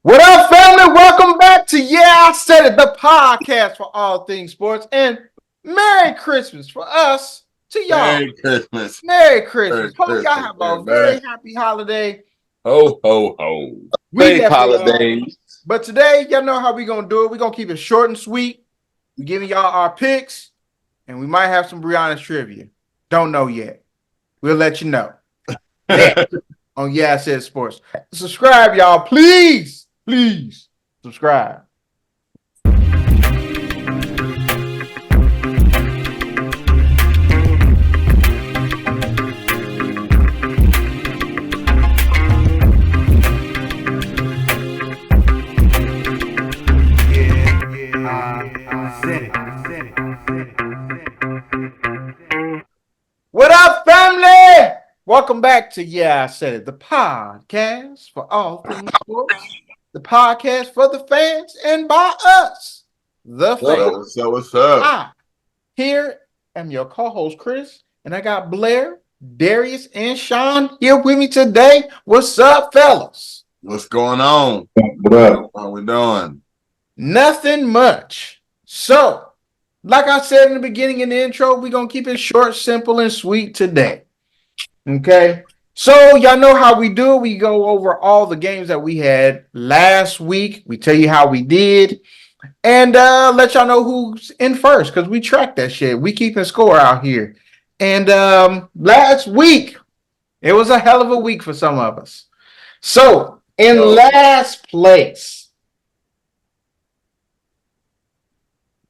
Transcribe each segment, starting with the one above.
What up, family? Welcome back to I Said It, the podcast for all things sports. And Merry Christmas for us to y'all. Merry Christmas. Merry Christmas. Merry Hope y'all Christmas, have a very everybody. happy holiday Ho, ho, ho. We Safe definitely are. holidays. But today, y'all know how we going to do it. We're going to keep it short and sweet. We're giving y'all our picks, and we might have some Brianna's trivia. Don't know yet. We'll let you know. On I Said Sports. Subscribe, y'all. Please. Please. Subscribe. What up, family? Welcome back to I Said It, the podcast for all things sports. The podcast for the fans and by us, the fans. What's up? I here am your co-host Chris, and I got Blair, Darius, and Sean here with me today. What's up, fellas? What's going on? What up? What we doing? Nothing much. So, like I said in the beginning in the intro, we're going to keep it short, simple, and sweet today. Okay? So, y'all know how we do. We go over all the games that we had last week. We tell you how we did. And let y'all know who's in first, because we track that shit. We keeping score out here. And last week, it was a hell of a week for some of us. So, in last place,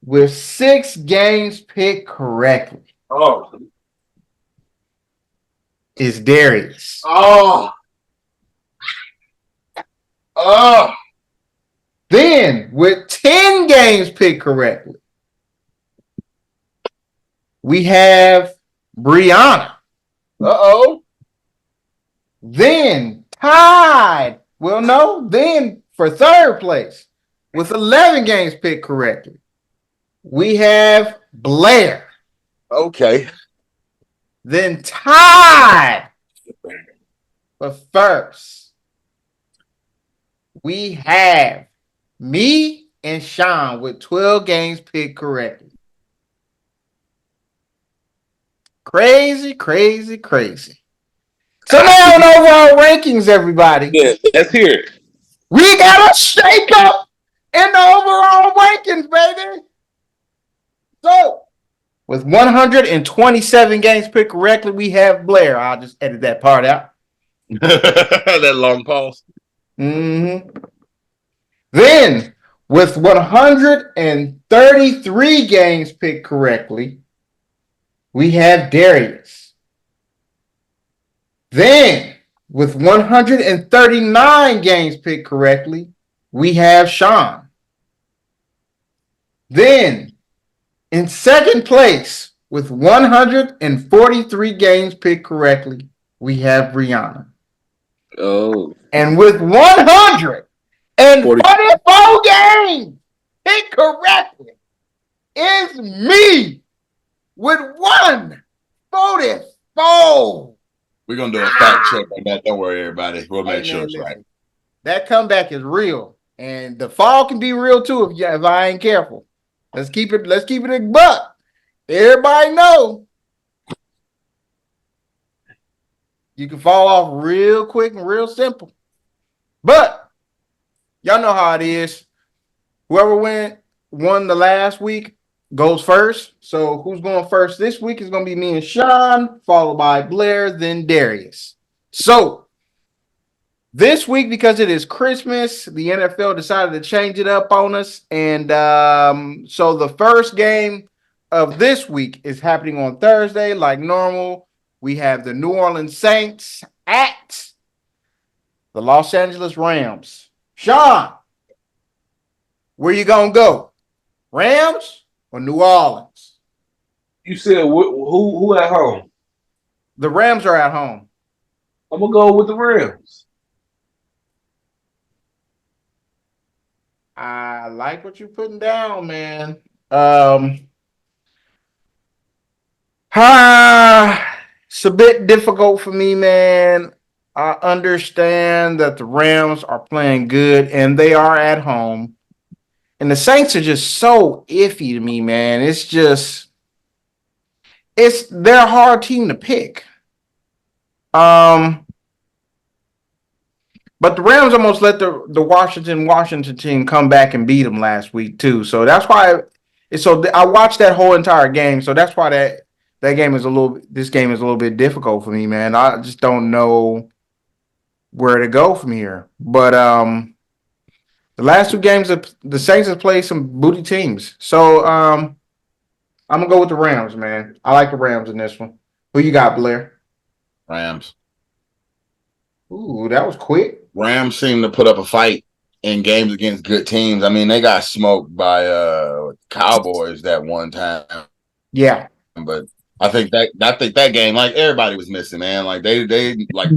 with 6 games picked correctly, is Darius. Then, with 10 games picked correctly, we have Brianna. Then, tied. Then for third place, with 11 games picked correctly, we have Blair. Okay. Then tied for first, we have me and Sean with 12 games picked correctly. Crazy, crazy, crazy. So now in overall rankings, everybody. Yeah, let's hear it. We got a shake up in the overall rankings, baby. So, with 127 games picked correctly, we have Blair. I'll just edit that part out. That long pause. Mm-hmm. Then, with 133 games picked correctly, we have Darius. Then, with 139 games picked correctly, we have Sean. Then, in second place, with 143 games picked correctly, we have Brianna. Oh. And with 144 games picked correctly is me with 144. We're gonna do a fact check on that. Don't worry, everybody. We'll make sure it's right. That comeback is real, and the fall can be real too if I ain't careful. Let's keep it a buck. Everybody know you can fall off real quick and real simple. But y'all know how it is. Whoever won the last week goes first. So who's going first this week is going to be me and Sean, followed by Blair, then Darius. So this week, because it is Christmas, the NFL decided to change it up on us. And so the first game of this week is happening on Thursday, like normal. We have the New Orleans Saints at the Los Angeles Rams. Sean, where you going to go? Rams or New Orleans? You said who at home? The Rams are at home. I'm gonna go with the Rams. I like what you're putting down, man. It's a bit difficult for me, man. I understand that the Rams are playing good and they are at home. And the Saints are just so iffy to me, man. They're a hard team to pick. But the Rams almost let the Washington team come back and beat them last week too. So that's why I watched that whole entire game. So that's why this game is a little bit difficult for me, man. I just don't know where to go from here. But the last two games the Saints have played some booty teams. So I'm gonna go with the Rams, man. I like the Rams in this one. Who you got, Blair? Rams. Ooh, that was quick. Rams seem to put up a fight in games against good teams. I mean, they got smoked by Cowboys that one time. Yeah. But I think that game, like everybody was missing, man. Like they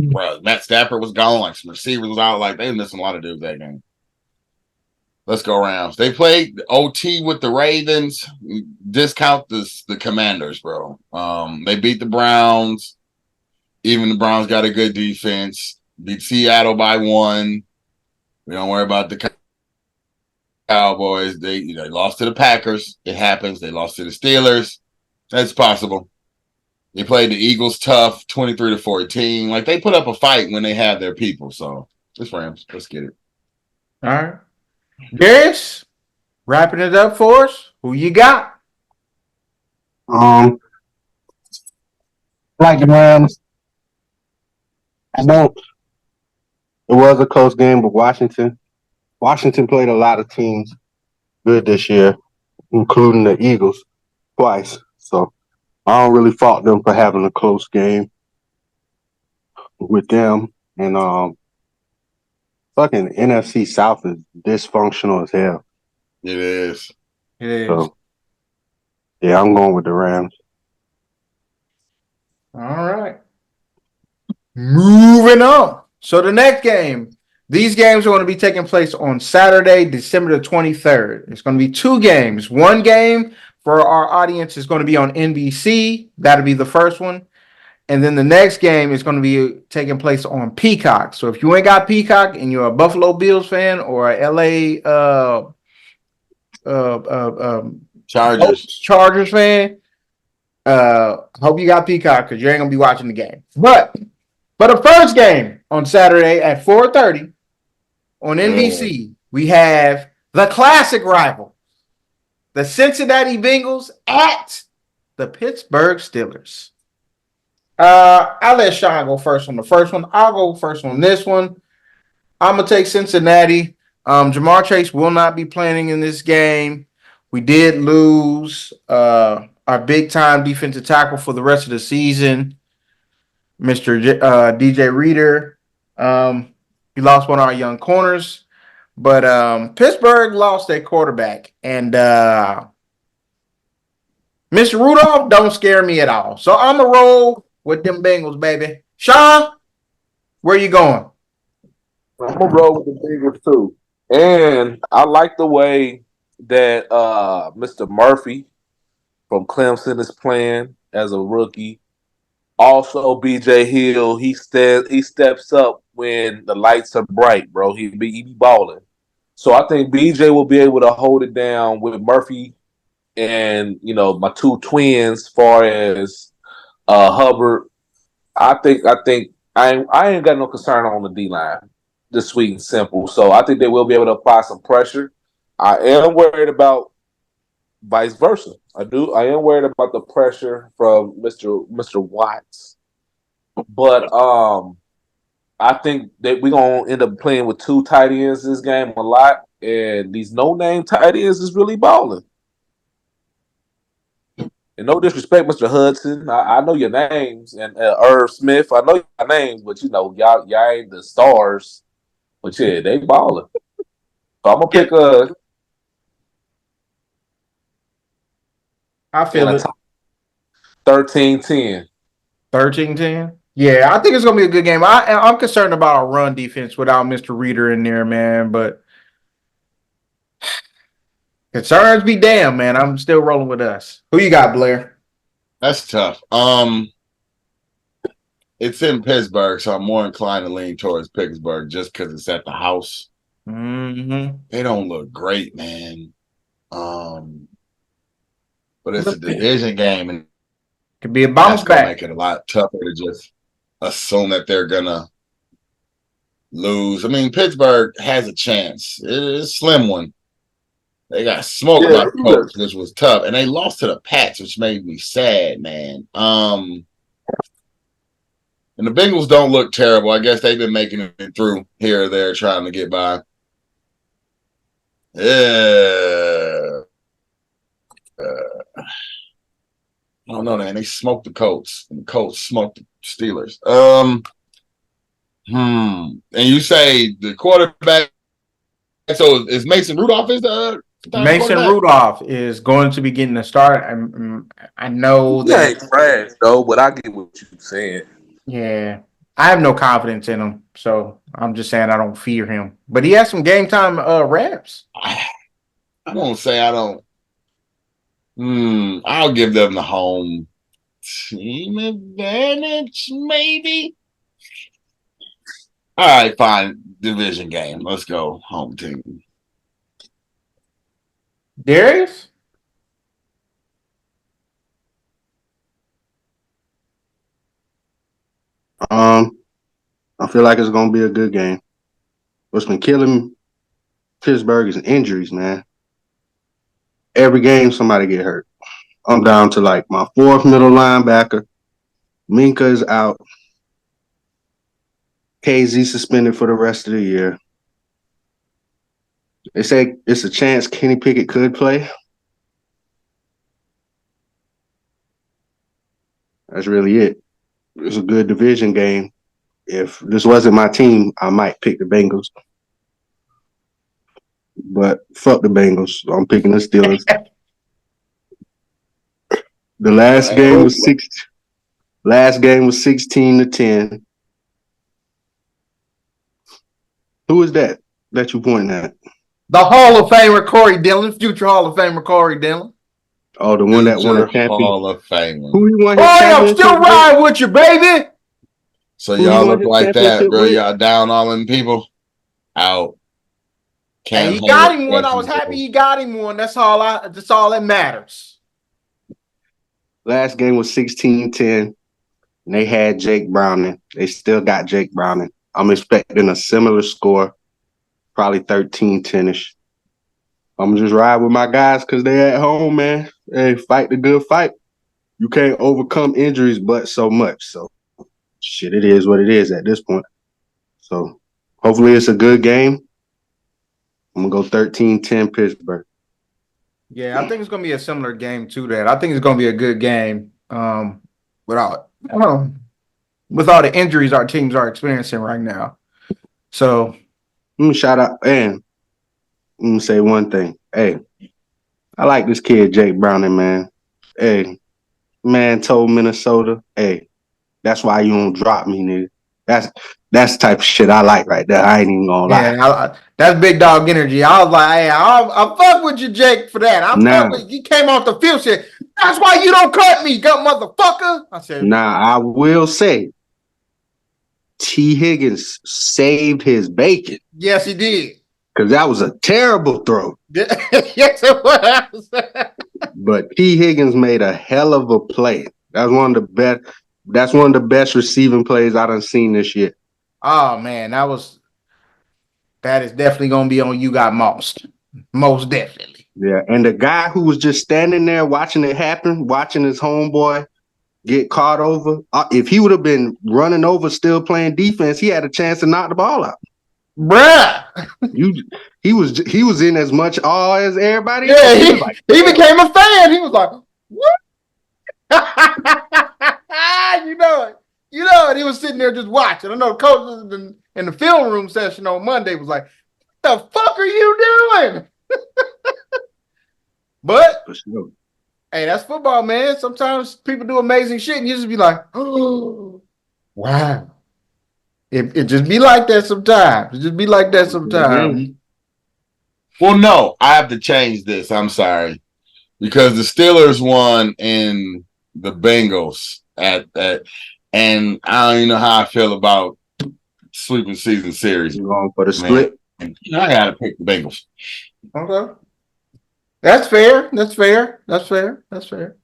bro, Matt Stafford was gone, like some receivers was out, like they were missing a lot of dudes that game. Let's go Rams. They played OT with the Ravens. Discount the Commanders, bro. They beat the Browns. Even the Browns got a good defense. Beat Seattle by 1. We don't worry about the Cowboys. They lost to the Packers. It happens. They lost to the Steelers. That's possible. They played the Eagles tough, 23-14. Like they put up a fight when they have their people. So it's Rams. Let's get it. All right. Darius, wrapping it up for us. Who you got? Like the Rams. I don't. It was a close game, but Washington played a lot of teams good this year, including the Eagles twice. So I don't really fault them for having a close game with them. And fucking NFC South is dysfunctional as hell. It is. It is. So yeah, I'm going with the Rams. All right. Moving on. So the next game, these games are going to be taking place on Saturday, December the 23rd. It's going to be 2 games. One game for our audience is going to be on NBC. That'll be the first one. And then the next game is going to be taking place on Peacock. So if you ain't got Peacock and you're a Buffalo Bills fan or a LA Chargers fan, hope you got Peacock because you ain't gonna be watching the game. But the first game on Saturday at 4:30 on NBC, we have the classic rival, the Cincinnati Bengals at the Pittsburgh Steelers. I'll let Sean go first on the first one. I'll go first on this one. I'm gonna take Cincinnati. Jamar Chase will not be playing in this game. We did lose our big time defensive tackle for the rest of the season, Mr. DJ Reader. He lost one of our young corners, but Pittsburgh lost their quarterback, and Mr. Rudolph don't scare me at all. So I'm gonna roll with them Bengals, baby. Sean, where you going? I'm gonna roll with the Bengals too, and I like the way that Mr. Murphy from Clemson is playing as a rookie. Also, BJ Hill, he steps up when the lights are bright, bro. He be balling. So I think BJ will be able to hold it down with Murphy and my 2 twins, as far as Hubbard. I think I ain't got no concern on the D line. Just sweet and simple. So I think they will be able to apply some pressure. I am worried about vice versa. I am worried about the pressure from Mr. Watts. But I think that we're gonna end up playing with 2 tight ends this game a lot, and these no-name tight ends is really balling. And no disrespect, Mr. Hudson. I know your names, and Irv Smith. I know your names, but y'all ain't the stars. But yeah, they balling. So I'm gonna pick I feel it. 13-10. 13-10? Yeah, I think it's going to be a good game. I'm concerned about our run defense without Mr. Reader in there, man. But concerns be damned, man. I'm still rolling with us. Who you got, Blair? That's tough. It's in Pittsburgh, so I'm more inclined to lean towards Pittsburgh just because it's at the house. Mm-hmm. They don't look great, man. But it's a division game, and Could be a bounce that's gonna back. make it a lot tougher to just assume that they're gonna lose. I mean, Pittsburgh has a chance. It's a slim one. They got smoked by the Colts, which was tough, and they lost to the Pats, which made me sad, man. And the Bengals don't look terrible. I guess they've been making it through here or there, trying to get by. Yeah. I don't know, man. They smoked the Colts, and the Colts smoked the Steelers. And you say the quarterback. So is Mason Rudolph is the Mason Rudolph is going to be getting a start. I know that ain't trash though, but I get what you're saying. Yeah, I have no confidence in him, so I'm just saying I don't fear him. But he has some game time reps. I won't say I don't. I'll give them the home team advantage, maybe. All right, fine. Division game. Let's go. Home team. Darius? I feel like it's gonna be a good game. What's been killing Pittsburgh is injuries, man. Every game somebody get hurt. I'm down to like my fourth middle linebacker. Minka is out. KZ suspended for the rest of the year. They say it's a chance Kenny Pickett could play. That's really it. It's a good division game. If this wasn't my team, I might pick the Bengals. But fuck the Bengals. I'm picking the Steelers. The last game was 16-10. Who is that you pointing at? The Hall of Famer Corey Dillon, future Hall of Famer Corey Dillon. Oh, the one that won a championship. Hall of Famer. Who he won? Boy, I'm still riding with you, baby. So y'all look like that, bro. Y'all down all them people. Out. Hey, he got him one. I was happy he got him one. That's all that matters. Last game was 16-10. And they had Jake Browning. They still got Jake Browning. I'm expecting a similar score, probably 13-10-ish. I'm just ride with my guys because they're at home, man. Hey, fight the good fight. You can't overcome injuries but so much. So, shit, it is what it is at this point. So, hopefully it's a good game. I'm going to go 13-10 Pittsburgh. Yeah, I think it's going to be a similar game to that. I think it's going to be a good game without the injuries our teams are experiencing right now. So, let me shout out and let me say one thing. Hey, I like this kid, Jake Browning, man. Hey, man told Minnesota, hey, that's why you don't drop me, nigga. That's the type of shit I like right there. I ain't even gonna lie. Yeah, that's big dog energy. I was like, hey, I fuck with you, Jake, for that. Fuck with you. Came off the field, shit. That's why you don't cut me, gut motherfucker. I said, I will say, T. Higgins saved his bacon. Yes, he did. Because that was a terrible throw. Yes, it was. But T. Higgins made a hell of a play. That's one of the best receiving plays I done seen this year. Oh man, that is definitely gonna be on You Got Mossed. Most definitely. Yeah, and the guy who was just standing there watching it happen, watching his homeboy get caught over, if he would have been running over, still playing defense, he had a chance to knock the ball out. Bruh. He was in as much awe as everybody else. Yeah, he became a fan. He was like, what? You know it. He was sitting there just watching. I know the coach in the film room session on Monday was like, what the fuck are you doing? But hey, that's football, man. Sometimes people do amazing shit and you just be like, oh, wow. It just be like that sometimes. It just be like that sometimes. Well, no, I have to change this. I'm sorry. Because the Steelers won in the Bengals And I don't even know how I feel about sweeping season series. You going for the Man. split? And I gotta pick the Bengals. Okay. That's fair. That's fair. That's fair. That's fair.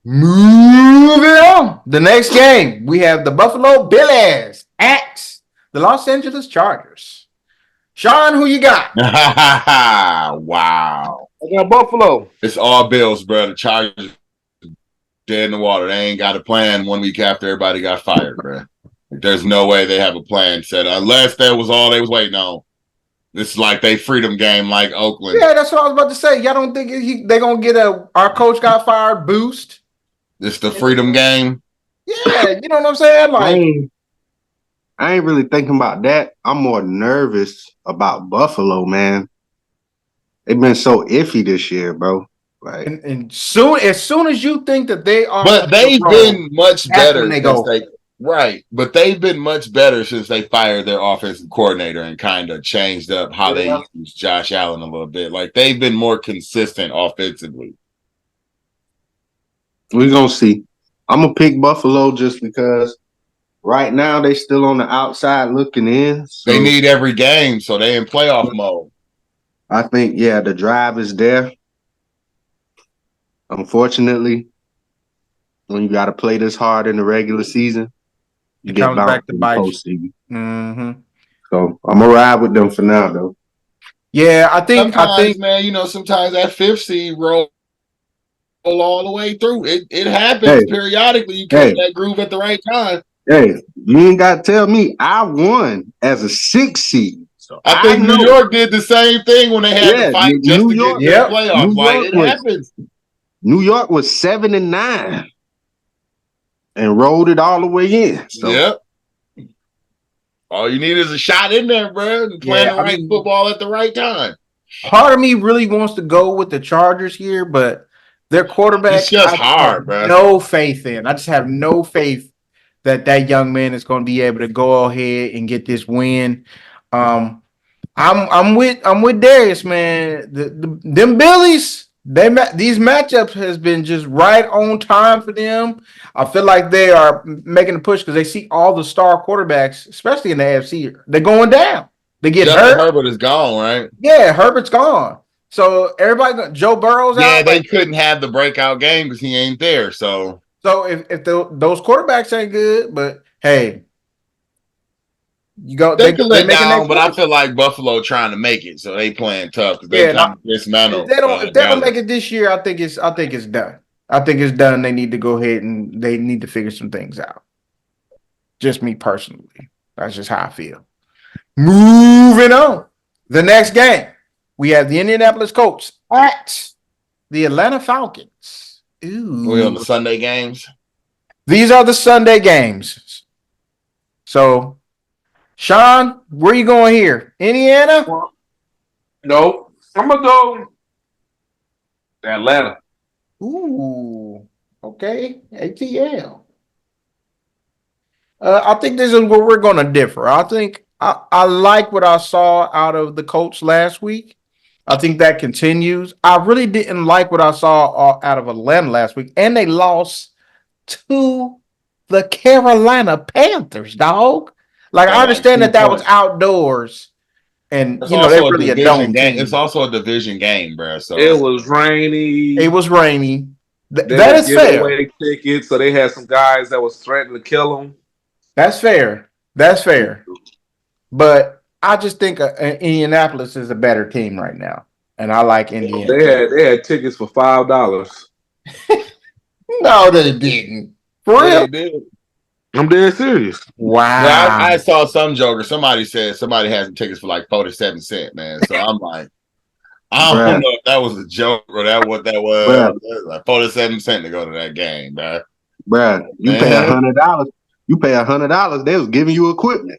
Moving on. The next game, we have the Buffalo Bills at the Los Angeles Chargers. Sean, who you got? Wow. I got Buffalo. It's all Bills, bro. The Chargers dead in the water. They ain't got a plan 1 week after everybody got fired, bro. There's no way they have a plan set unless that was all they was waiting on. This is like they freedom game like Oakland. Yeah, that's what I was about to say. Y'all don't think they're going to get our coach got fired boost? This the freedom game. Yeah, you know what I'm saying? Like, I ain't really thinking about that. I'm more nervous about Buffalo, man. They've been so iffy this year, bro. Like, and as soon as you think that they are, But they've been much better when they since go. right. But they've been much better since they fired their offensive coordinator and kind of changed up how they use Josh Allen a little bit. Like they've been more consistent offensively. we're gonna see. I'm gonna pick Buffalo just because right now they still on the outside looking in. So They need every game, so they in playoff mode. I think, yeah, the drive is there. Unfortunately, when you got to play this hard in the regular season, you get comes back bounced to in the bite you. postseason. Mm-hmm. So I'm gonna ride with them for now, though. Yeah, I think, Sometimes, sometimes that fifth seed roll all the way through. It happens periodically. You catch that groove at the right time. Hey, you ain't got to tell me. I won as a 6 seed. So I think New York did the same thing when they had to fight just New to York- get to the playoffs. Like it happens. New York was 7-9 and rolled it all the way in. So Yep. All you need is a shot in there, bro, and playing the right football at the right time. part of me really wants to go with the Chargers here, but their quarterback, It's just I hard, have bro. no faith in. I just have no faith that young man is going to be able to go ahead and get this win. I'm with Darius, man. Them Billies, these matchups has been just right on time for them. I feel like they are making a push because they see all the star quarterbacks, especially in the AFC, they're going down. They get Justin hurt. Herbert is gone, right? Yeah, Herbert's gone. So everybody, Joe Burrow's out. Yeah, they couldn't have the breakout game because he ain't there. So if those quarterbacks ain't good, but hey, you go. they can let making down, that but I push. feel like Buffalo trying to make it, so they playing tough because they Yeah, kind of dismantle. If they don't make it this year, I think it's done. I think it's done. They need to go ahead and they need to figure some things out. Just me personally. That's just how I feel. Moving on. The next game, we have the Indianapolis Colts at the Atlanta Falcons. Ooh. We on the Sunday games. These are the Sunday games. So, Sean, where you going here? Indiana? No, I'm gonna go Atlanta. Ooh, okay. ATL. I think this is where we're going to differ. I think I like what I saw out of the Colts last week. I think that continues. I really didn't like what I saw out of Atlanta last week, and they lost to the Carolina Panthers, dog. Like, I understand that was outdoors, and It's they're also really a division dome game. team. It's also a division game, bro. So It was rainy. It was rainy. They That were is giving fair. away tickets, so they had some guys that was threatening to kill them. That's fair. That's fair. But I just think Indianapolis is a better team right now, and I like Indiana. They had tickets for $5. No, they didn't. For real? they did. I'm dead serious. Wow. Yeah, I saw some joker. Somebody said somebody has some tickets for like 47 cents, man. So I'm like, I don't know if that was a joke or what that was. Like 47 cents to go to that game, bro. Bruh, you pay $100. You pay $100. They was giving you equipment.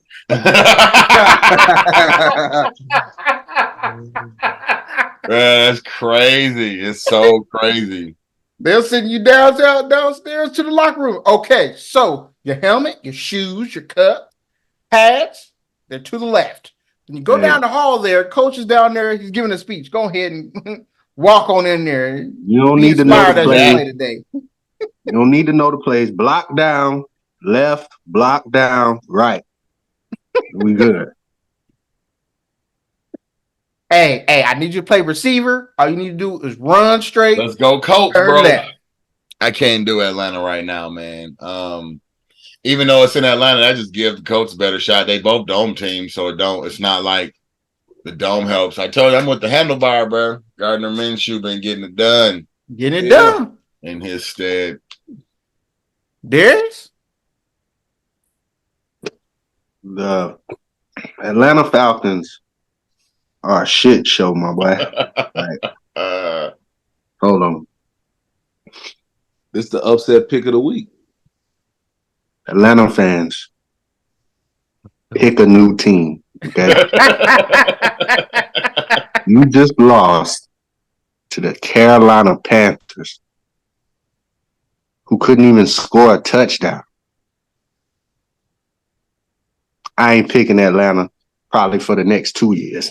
That's crazy. It's so crazy. They'll send you downstairs to the locker room. Okay, so your helmet, your shoes, your cup, pads, they're to the left. When you go down the hall there, coach is down there, he's giving a speech. Go ahead and walk on in there. You don't need to know the plays. today. You don't need to know the plays. Block down left, block down, right. We good. Hey, I need you to play receiver. All you need to do is run straight. Let's go, Colts, Turn bro. left. I can't do Atlanta right now, man. Even though it's in Atlanta, I just give the Colts a better shot. They both dome teams, so it's not like the dome helps. I told you I'm with the handlebar, bro. Gardner Minshew been getting it done Getting it Yeah. done. in his stead. Darius? The Atlanta Falcons are a shit show, my boy. Hold on. This is the upset pick of the week. Atlanta fans, pick a new team. Okay. You just lost to the Carolina Panthers, who couldn't even score a touchdown. I ain't picking Atlanta probably for the next 2 years.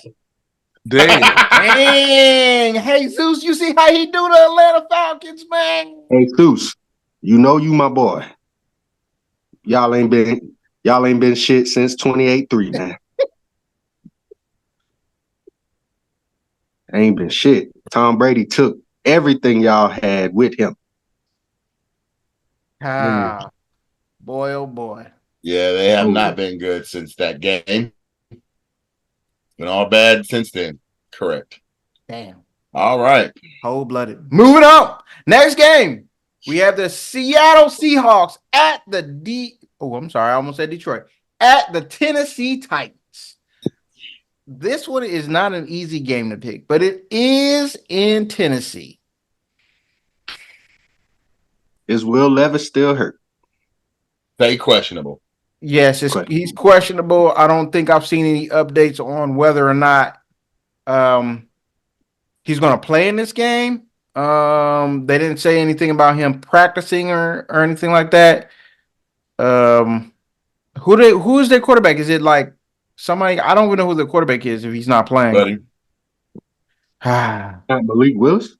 Damn. Dang. Hey, Zeus, you see how he do the Atlanta Falcons, man? Hey, Zeus, you know you my boy. Y'all ain't been shit since 28-3, man. Ain't been shit. Tom Brady took everything y'all had with him. Ah, boy, oh boy. Yeah, they have not been good since that game. Been all bad since then. Correct. Damn. All right. Cold-blooded. Moving on. Next game. We have the Seattle Seahawks at the I almost said Detroit. At the Tennessee Titans. This one is not an easy game to pick, but it is in Tennessee. Is Will Levis still hurt? Stay questionable. Yes, he's questionable. I don't think I've seen any updates on whether or not he's going to play in this game. They didn't say anything about him practicing or anything like that. Who is their quarterback? Is it like somebody? I don't even know who the quarterback is if he's not playing. Buddy. Malik Willis?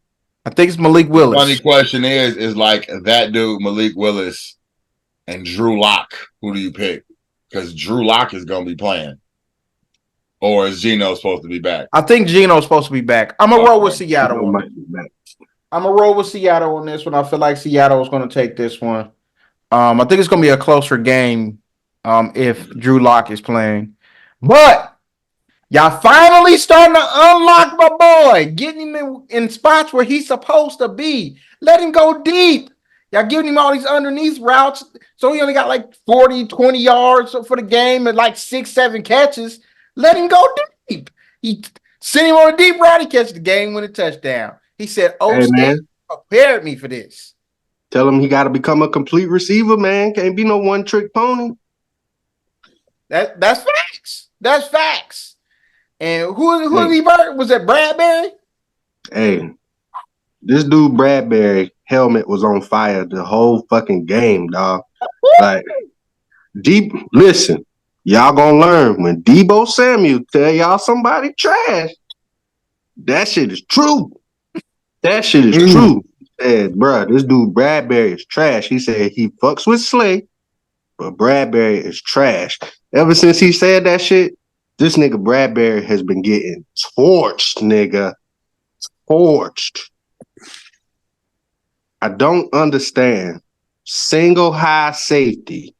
I think it's Malik Willis. Funny question is like that dude, Malik Willis, and Drew Lock. Who do you pick? Because Drew Lock is going to be playing. Or is Geno supposed to be back? I think Geno's supposed to be back. I'm going to roll with Seattle on it. I'm going to roll with Seattle on this one. I feel like Seattle is going to take this one. I think it's going to be a closer game if Drew Lock is playing. But y'all finally starting to unlock my boy, getting him in spots where he's supposed to be. Let him go deep. Y'all giving him all these underneath routes. So he only got like 40, 20 yards for the game and like 6, 7 catches. Let him go deep. He sent him on a deep route. He catches the game with a touchdown. He said, State prepared me for this. Tell him he got to become a complete receiver, man. Can't be no one-trick pony. That's facts. That's facts. And who did he burn? Was it Bradbury? Hey, this dude Bradbury helmet was on fire the whole fucking game, dog. Like, listen, y'all gonna learn when Deebo Samuel tell y'all somebody trash. That shit is true. That shit is true. He said, bruh, this dude Bradbury is trash. He said he fucks with Slay, but Bradbury is trash. Ever since he said that shit, this nigga Bradbury has been getting torched, nigga. Torched. I don't understand. Single high safety.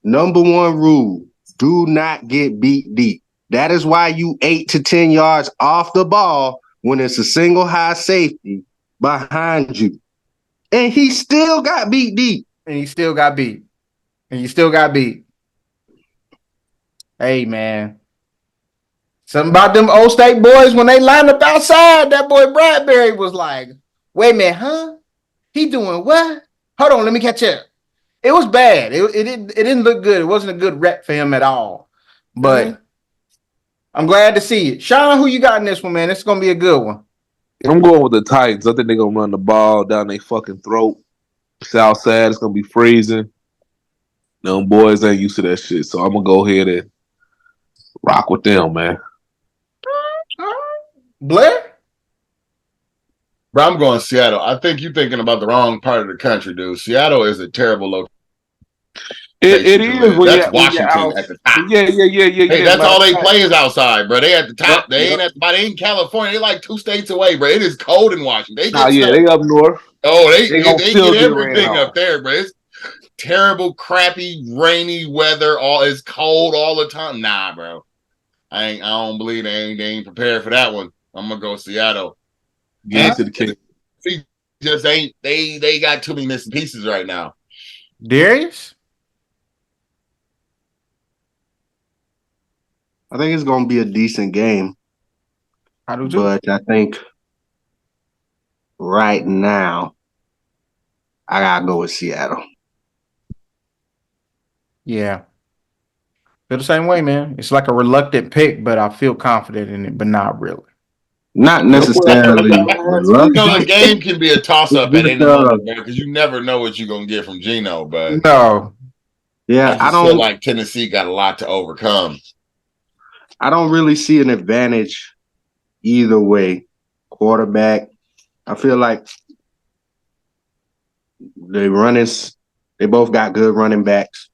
Number one rule, do not get beat deep. That is why you 8 to 10 yards off the ball when it's a single high safety behind you. And he still got beat deep. And he still got beat. Hey, man. Something about them Old State boys, when they lined up outside, that boy Bradbury was like, wait a minute, huh? He doing what? Hold on, let me catch up. It was bad. It didn't look good. It wasn't a good rep for him at all. But I'm glad to see it. Sean, who you got in this one, man? It's going to be a good one. I'm going with the Titans. I think they're going to run the ball down their fucking throat. Southside, it's going to be freezing. Them boys ain't used to that shit. So I'm going to go ahead and rock with them, man. Blair? Bro, I'm going Seattle. I think you're thinking about the wrong part of the country, dude. Seattle is a terrible It is when That's you're Washington out. at the top. Yeah. Hey, that's Matter all of they fact, play is outside, bro. They at the top. They ain't yep. they in California. They like 2 states away, bro. It is cold in Washington. They Nah, get yeah, snow. they up north. Oh, They gonna they get still get ran everything off. up there, bro. It's terrible, crappy, rainy weather. All it's cold all the time. Nah, bro. I don't believe they ain't prepared for that one. I'm gonna go Seattle. Get into the king. See, just ain't they got too many missing pieces right now. Darius? I think it's gonna be a decent game, I do too. but I think right now I gotta go with Seattle. Yeah. Feel the same way, man. It's like a reluctant pick, but I feel confident in it, but not really. Not necessarily You know, the reluctant. game can be a toss up at It's any moment, man, because you never know what you're gonna get from Geno. But No. yeah, I just feel like Tennessee got a lot to overcome. I don't really see an advantage either way. Quarterback, I feel like they both got good running backs.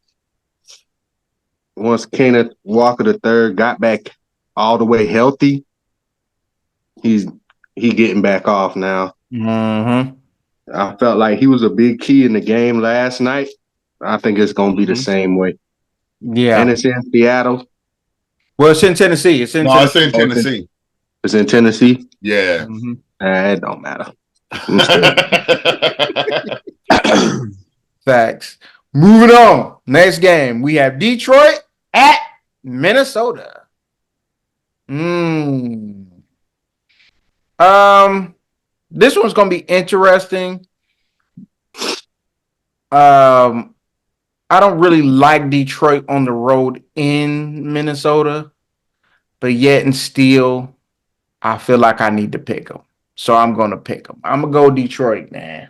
Once Kenneth Walker III got back all the way healthy, he getting back off now. Mm-hmm. I felt like he was a big key in the game last night. I think it's going to be the same way. Yeah. And it's in Seattle. Well, it's in Tennessee. It's in It's Tennessee. in Tennessee. It's in Tennessee. Yeah. Mm-hmm. It don't matter. Facts. Moving on. Next game. We have Detroit at Minnesota. This one's gonna be interesting. I don't really like Detroit on the road in Minnesota, but yet and still, I feel like I need to pick them. So I'm gonna pick them. I'm gonna go Detroit, man.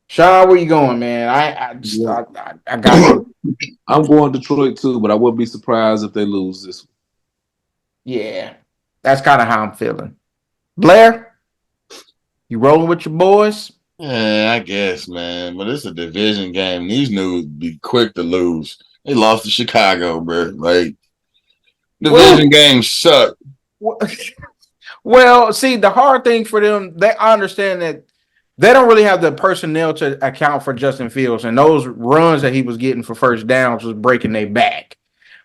Sean, where you going, man? I got I'm going Detroit too, but I wouldn't be surprised if they lose this one. Yeah, that's kind of how I'm feeling. Blair, you rolling with your boys? Yeah, I guess, man. But it's a division game. These news be quick to lose. They lost to Chicago, bro. Like division games suck. Well, see, the hard thing for them, I understand that they don't really have the personnel to account for Justin Fields, and those runs that he was getting for first downs was breaking their back.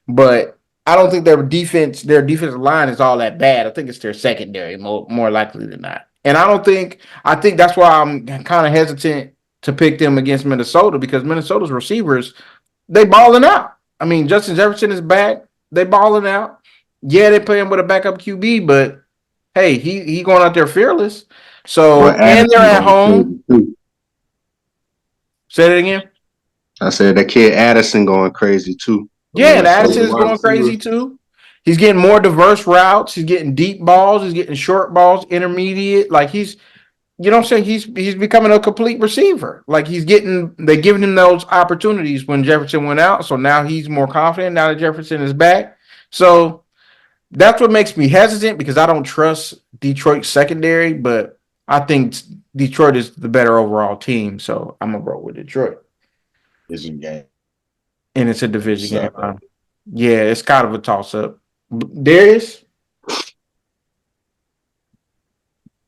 But I don't think their defensive line is all that bad. I think it's their secondary, more likely than not. And I think that's why I'm kind of hesitant to pick them against Minnesota, because Minnesota's receivers, they balling out. I mean, Justin Jefferson is back. They balling out. Yeah, they playing with a backup QB, but hey, he going out there fearless. So, and they're at home. Say it again. I said that kid Addison going crazy too. Yeah, and Addison is going crazy too. He's getting more diverse routes. He's getting deep balls. He's getting short balls, intermediate. Like he's, you know what I'm saying? He's becoming a complete receiver. Like they're giving him those opportunities when Jefferson went out. So now he's more confident now that Jefferson is back. So that's what makes me hesitant, because I don't trust Detroit's secondary, but I think Detroit is the better overall team. So I'm going to roll with Detroit. Division game. And it's a division game. Yeah, it's kind of a toss-up. Darius?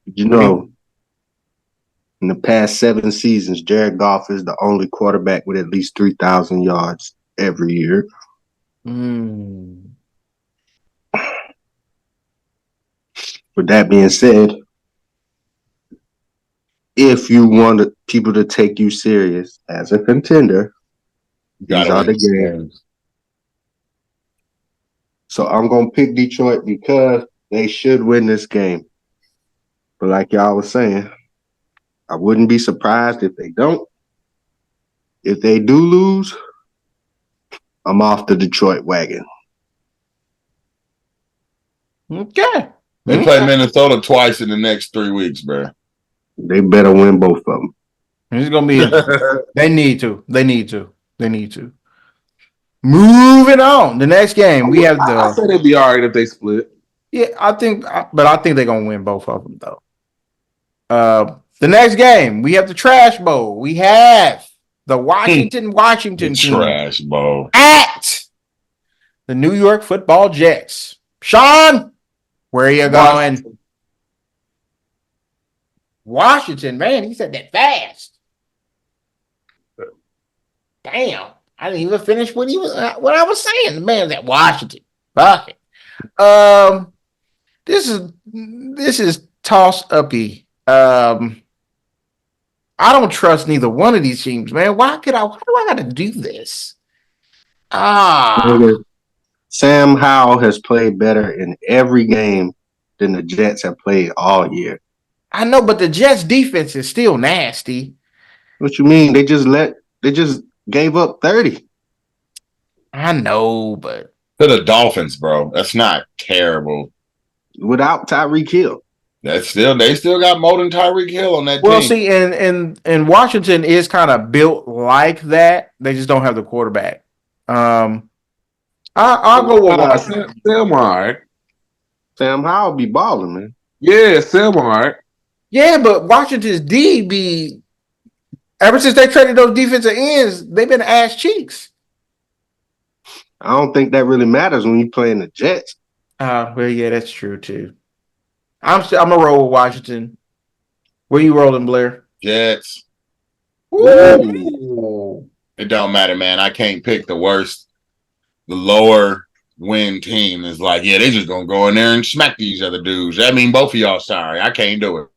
You know, in the past 7 seasons, Jared Goff is the only quarterback with at least 3,000 yards every year. With that being said, if you want people to take you serious as a contender, these are the games. So I'm going to pick Detroit because they should win this game. But like y'all was saying, I wouldn't be surprised if they don't. If they do lose, I'm off the Detroit wagon. Okay. They play Minnesota twice in the next 3 weeks, bro. They better win both of them. It's going to be They need to. Moving on. The next game, we have I say they'd be all right if they split. Yeah, I think they're going to win both of them, though. The next game, we have the Trash Bowl. We have the Washington team Trash, bro. at the New York Football Jets. Sean, where are you going? Washington, man, he said that fast. Damn, I didn't even finish what I was saying. The man that Washington. Fuck it. This is toss uppy. I don't trust neither one of these teams, man. Why do I gotta do this? Sam Howell has played better in every game than the Jets have played all year. I know, but the Jets defense is still nasty. What you mean? They just gave up 30. I know, but To the Dolphins, bro. That's not terrible. Without Tyreek Hill. They still got more than Tyreek Hill on that well, team. see, and Washington is kind of built like that. They just don't have the quarterback. I'll go with Washington. Sam all right. Sam Howell be balling, man. Yeah, Sam all right. Yeah, but Washington's D be ever since they traded those defensive ends, they've been ass cheeks. I don't think that really matters when you play in the Jets. Well, yeah, that's true too. I'm gonna roll with Washington. Where you rolling, Blair? Jets. Ooh. It don't matter, man. I can't pick the worst. The lower win team is like, yeah, they just gonna go in there and smack these other dudes. That mean both of y'all sorry. I can't do it.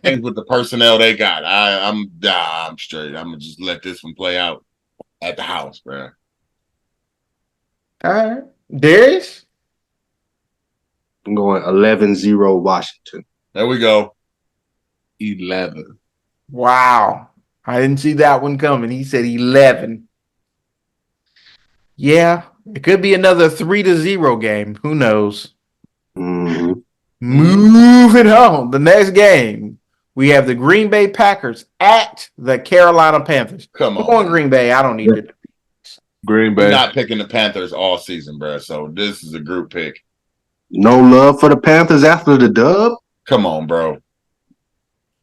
And with the personnel they got, I'm straight. I'm gonna just let this one play out at the house, bro. All right. Darius? I'm going 11-0 Washington. There we go. 11. Wow. I didn't see that one coming. He said 11. Yeah, it could be another 3-0 game. Who knows? Mm-hmm. Moving on. The next game, we have the Green Bay Packers at the Carolina Panthers. Come I'm on. going Green Bay. I don't need it. Green We're Bay. not picking the Panthers all season, bro. So this is a group pick. No love for the Panthers after the dub? Come on, bro.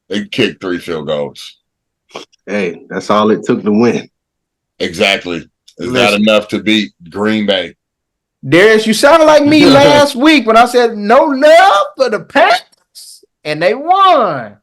They kicked 3 field goals. Hey, that's all it took to win. Exactly. Is that Listen. enough to beat Green Bay? Darius, you sounded like me last week when I said no love for the Panthers, and they won.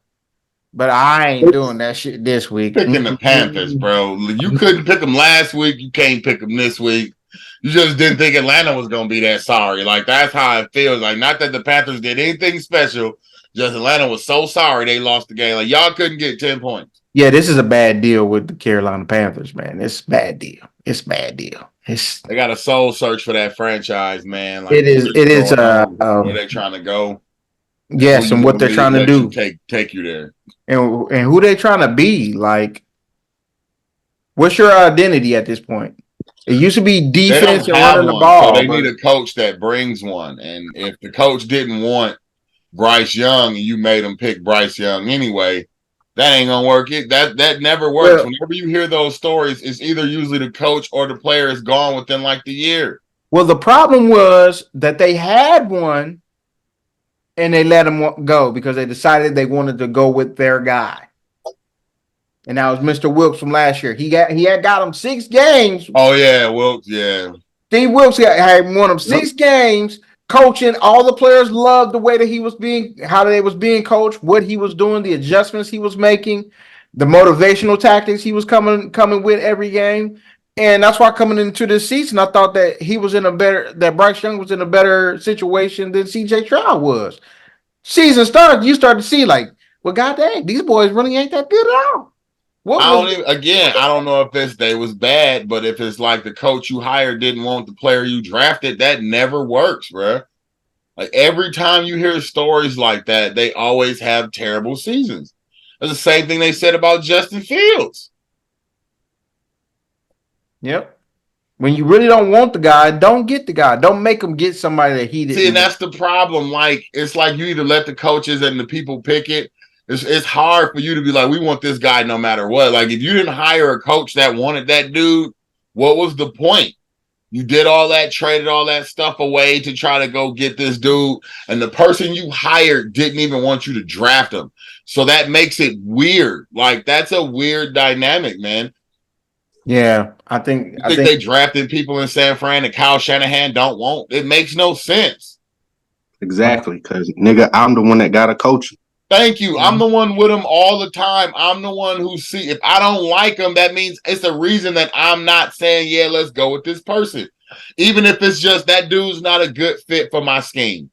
But I ain't doing that shit this week. Picking the Panthers, bro. You couldn't pick them last week. You can't pick them this week. You just didn't think Atlanta was going to be that sorry. Like, that's how it feels. Like, not that the Panthers did anything special. Just Atlanta was so sorry they lost the game. Like, y'all couldn't get 10 points. Yeah, this is a bad deal with the Carolina Panthers, man. It's a bad deal. It's a bad deal. They got a soul search for that franchise, man. Like, It is. where they trying to go. Yes, and what they're trying to do. Take you there. And who they trying to be. Like, what's your identity at this point? It used to be defense and running the ball. So they need a coach that brings one. And if the coach didn't want Bryce Young and you made him pick Bryce Young anyway, that ain't gonna work. That never works. Well, whenever you hear those stories, it's either usually the coach or the player is gone within like the year. Well, the problem was that they had one and they let him go because they decided they wanted to go with their guy. And that was Mr. Wilkes from last year. He had got him 6 games. Oh yeah, Wilkes, yeah. Steve Wilkes had won him 6 games. Coaching, all the players loved the way that how they was being coached, what he was doing, the adjustments he was making, the motivational tactics he was coming with every game. And that's why coming into this season, I thought that that Bryce Young was in a better situation than CJ Stroud was. Season started, you start to see like, well, goddamn, these boys really ain't that good at all. I don't know if they was bad, but if it's like the coach you hired didn't want the player you drafted, that never works, bro. Like every time you hear stories like that, they always have terrible seasons. It's the same thing they said about Justin Fields. Yep. When you really don't want the guy, don't get the guy. Don't make him get somebody that he didn't. See, and that's the problem. Like, it's like you either let the coaches and the people pick it. It's hard for you to be like, we want this guy no matter what. Like, if you didn't hire a coach that wanted that dude, what was the point? You did all that, traded all that stuff away to try to go get this dude, and the person you hired didn't even want you to draft him. So that makes it weird. Like, that's a weird dynamic, man. Yeah, I think They drafted people in San Fran that Kyle Shanahan don't want. It makes no sense. Exactly, because nigga, I'm the one that got to coach. Thank you. I'm the one with him all the time. I'm the one who see. If I don't like him, that means it's a reason that I'm not saying, yeah, let's go with this person. Even if it's just that dude's not a good fit for my scheme.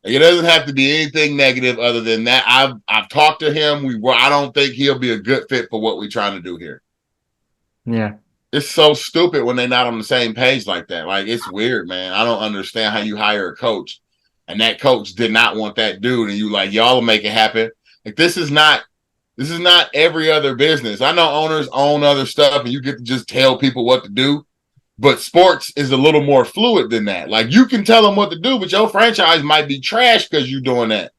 It doesn't have to be anything negative other than that. I've talked to him. I don't think he'll be a good fit for what we're trying to do here. Yeah. It's so stupid when they're not on the same page like that. Like, it's weird, man. I don't understand how you hire a coach and that coach did not want that dude, and you like, y'all will make it happen. Like, this is not every other business. I know owners own other stuff and you get to just tell people what to do. But sports is a little more fluid than that. Like, you can tell them what to do, but your franchise might be trash because you're doing that.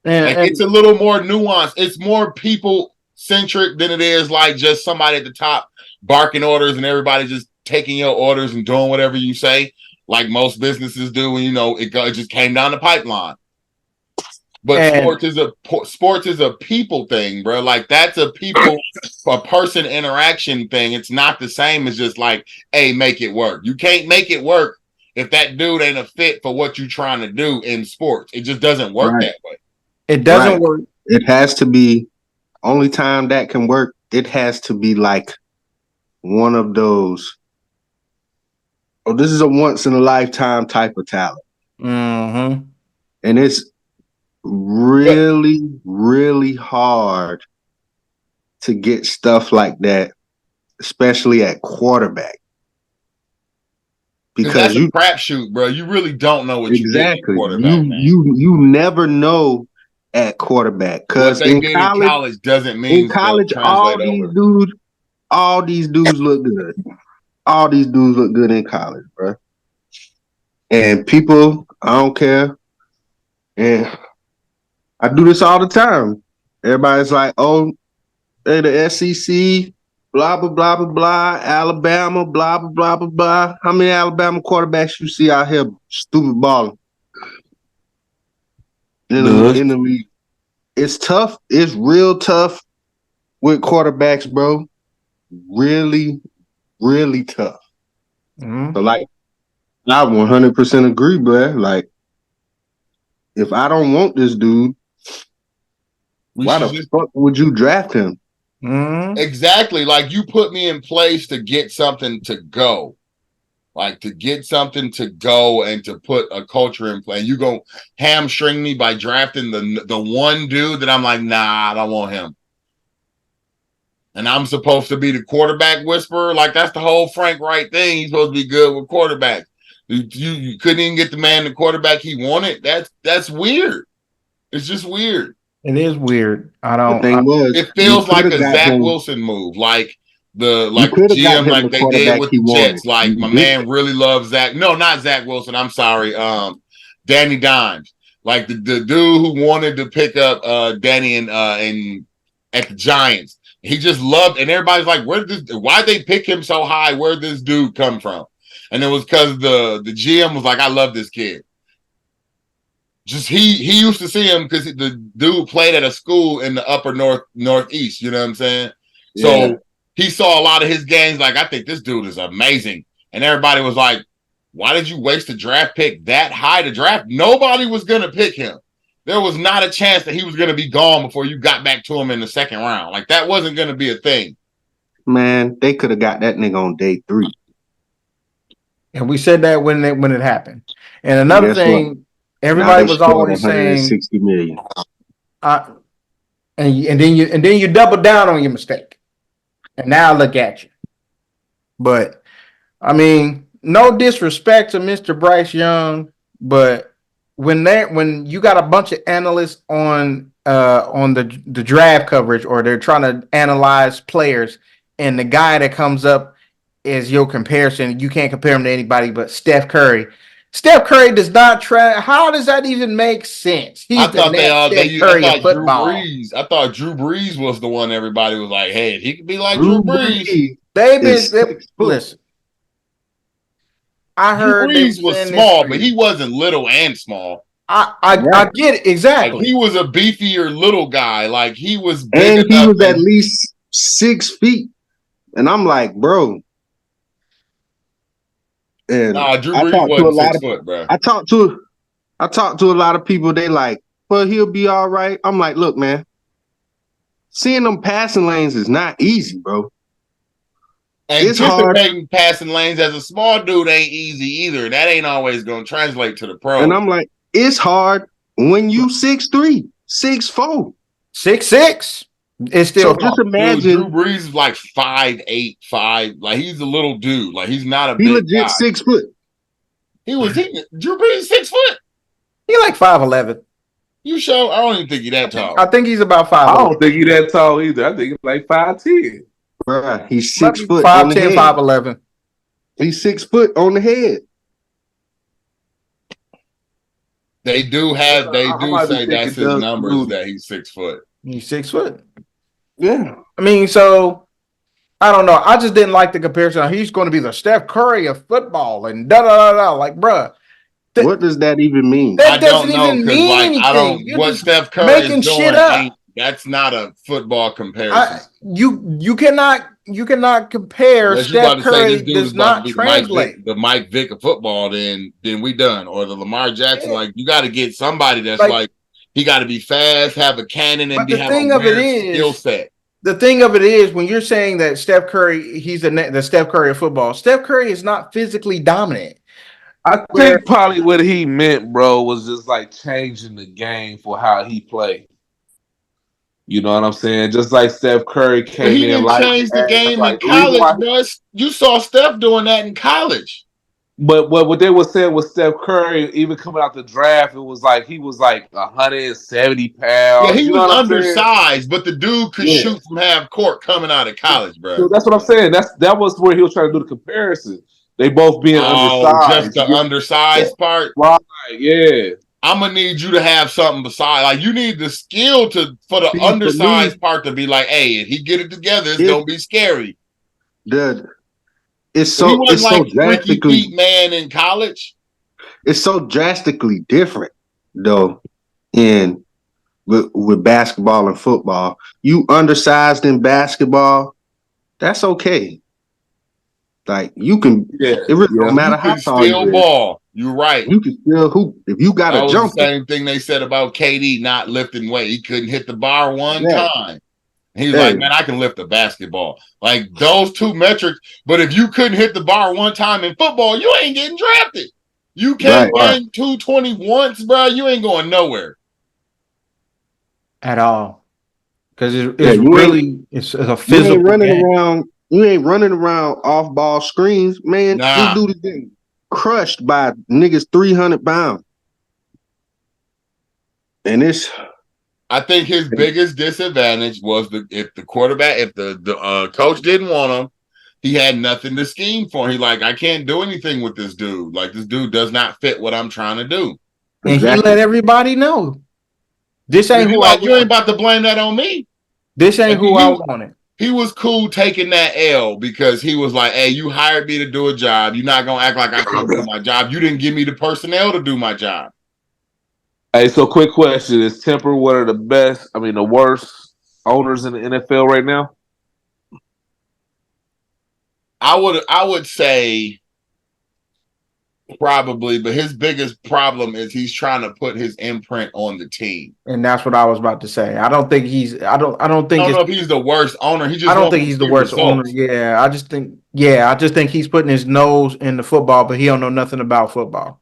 It's a little more nuanced. It's more people-centric than it is like just somebody at the top barking orders and everybody just taking your orders and doing whatever you say, like most businesses do. And, it just came down the pipeline. But sports is a people thing, bro. Like, that's a person interaction thing. It's not the same as just like, hey, make it work. You can't make it work if that dude ain't a fit for what you're trying to do in sports. It just doesn't work that way. It doesn't work. It has to be only time that can work. It has to be like one of those. Oh, this is a once in a lifetime type of talent. Mm-hmm. And it's really, really hard to get stuff like that, especially at quarterback. Because that's a crapshoot, bro. You really don't know what you get at quarterback. You never know at quarterback because in college doesn't mean in college all these dudes look good. All these dudes look good in college, bro. And people, I don't care. And I do this all the time. Everybody's like, oh, they the SEC, blah, blah, blah, blah, blah, Alabama, blah, blah, blah, blah, blah. How many Alabama quarterbacks you see out here stupid balling in the league? It's tough. It's real tough with quarterbacks, bro. Really, really tough. Mm-hmm. So, like, I 100% agree, bro. Like, if I don't want this dude, why the fuck would you draft him? Mm-hmm. Exactly. Like, you put me in place to get something to go. Like, to get something to go and to put a culture in play. You go hamstring me by drafting the one dude that I'm like, nah, I don't want him. And I'm supposed to be the quarterback whisperer. Like, that's the whole Frank Wright thing. He's supposed to be good with quarterbacks. You couldn't even get the man the quarterback he wanted. That's weird. It's just weird. It is weird. It feels like a Zach Wilson move, like the GM, like they did with the Jets. Like, my man really loves Zach. No, not Zach Wilson. I'm sorry, Danny Dimes. Like the dude who wanted to pick up Danny and at the Giants. He just loved, and everybody's like, why'd they pick him so high? Where'd this dude come from? And it was because the GM was like, I love this kid. Just he used to see him because the dude played at a school in the upper northeast. You know what I'm saying? Yeah. So he saw a lot of his games. Like, I think this dude is amazing. And everybody was like, why did you waste a draft pick that high to draft? Nobody was going to pick him. There was not a chance that he was going to be gone before you got back to him in the second round. Like, that wasn't going to be a thing. Man, they could have got that nigga on day 3. And we said that when it happened. And another thing, everybody was always saying $160 million. And then you double down on your mistake. And now look at you. But I mean, no disrespect to Mr. Bryce Young, but when you got a bunch of analysts on the draft coverage, or they're trying to analyze players, and the guy that comes up is your comparison, you can't compare him to anybody but Steph Curry. Steph Curry does not try. How does that even make sense? I thought Drew Brees was the one everybody was like, hey, he could be like Drew Brees. Listen. I Drew heard they Brees was saying small, this but he wasn't little and small. I get it Like exactly. he was a beefier little guy. Like he was big And he enough. was at least 6 feet. And I'm like, bro. And Nah, Drew I Brees talked to a wasn't lot 6 of foot, bro. I talked to a lot of people. They like, well, he'll be all right. I'm like, look, man, seeing them passing lanes is not easy, bro. It's hard. Anticipating passing lanes as a small dude ain't easy either. That ain't always going to translate to the pro. And I'm like, it's hard when you 6'3", 6'4". 6'6". It's still So just hard. imagine Dude, Drew Brees is like 5'8", 5. Like he's a little dude. Like he's not a he big legit guy. 6 foot. Drew Brees 6 foot. He like 5'11". You show? I don't even think he's that tall. I think he's about I 5'11". don't think he that tall either. I think he's like 5'10". Bruh, he's 6 foot 5'10", on the head. 5'11". He's 6 foot on the head. They do I might be say that's thinking his Doug numbers Flutie. that he's 6 foot. He's 6 foot. Yeah. I mean, so I don't know. I just didn't like the comparison. He's going to be the Steph Curry of football and da da da da. Like, bruh, What does that even mean? That I don't doesn't know even because mean like anything. I don't You're what just Steph Curry making is doing shit up. ain't that's not a football comparison. You cannot compare. Unless you about Steph to say this Curry dude is does about to not be translate. the Mike Vick of football, then we done. Or the Lamar Jackson, Yeah. like you got to get somebody that's Like- like he got to be fast, have a cannon, and But the have thing a of it weird is- skill set. The thing of it is, when you're saying that Steph Curry, he's the Steph Curry of football. Steph Curry is not physically dominant. I think probably what he meant, bro, was just like changing the game for how he played. You know what I'm saying? Just like Steph Curry But came he in didn't like change the game like, in the reason why- college, bro. You saw Steph doing that in college. But what they were saying with Steph Curry, even coming out the draft, it was like he was like 170 pounds. Yeah, he you know was what I'm saying? undersized, but the dude could Yeah. shoot from half court coming out of college, bro. So that's what I'm saying. That was where he was trying to do the comparison. They both being undersized. Just the undersized part. Right, yeah. I'm gonna need you to have something beside, like you need the skill for the See, for undersized me- part to be like, hey, if he get it together, it's If- gonna be scary. It's He so wasn't it's like so Ricky drastically Pete man in college. it's so drastically different though in with basketball and football. You undersized in basketball, that's okay. Like you can Yeah. it really don't matter You how can tall still you is. ball. You're right. You can still hoop. If you got That a was the jumper, same thing they said about KD not lifting weight. He couldn't hit the bar one Yeah. time. He was Hey. like, man, I can lift a basketball. Like those two metrics. But if you couldn't hit the bar one time in football, you ain't getting drafted. You can't Right. run 220 once, bro. You ain't going nowhere. At all. Because it's Yeah, you really it's a you physical ain't running game. around. You ain't running around off ball screens, man. Nah. This dude is getting crushed by niggas 300 pounds, and it's I think his biggest disadvantage was if the coach didn't want him, he had nothing to scheme for. He like, I can't do anything with this dude. Like this dude does not fit what I'm trying to do. And Exactly. he let everybody know. This ain't He who like, I you ain't want. about to blame that on me. This ain't Like, who I wanted. He was cool taking that L because he was like, hey, you hired me to do a job. You're not gonna act like I can't do my job. You didn't give me the personnel to do my job. Hey, so quick question: is Temper one of the worst owners in the NFL right now? I would say probably, but his biggest problem is he's trying to put his imprint on the team. And that's what I was about to say. I don't think he's I don't I think don't it's, know if he's the worst owner. He just I don't wants think to he's the see worst results. owner. I just think he's putting his nose in the football, but he don't know nothing about football.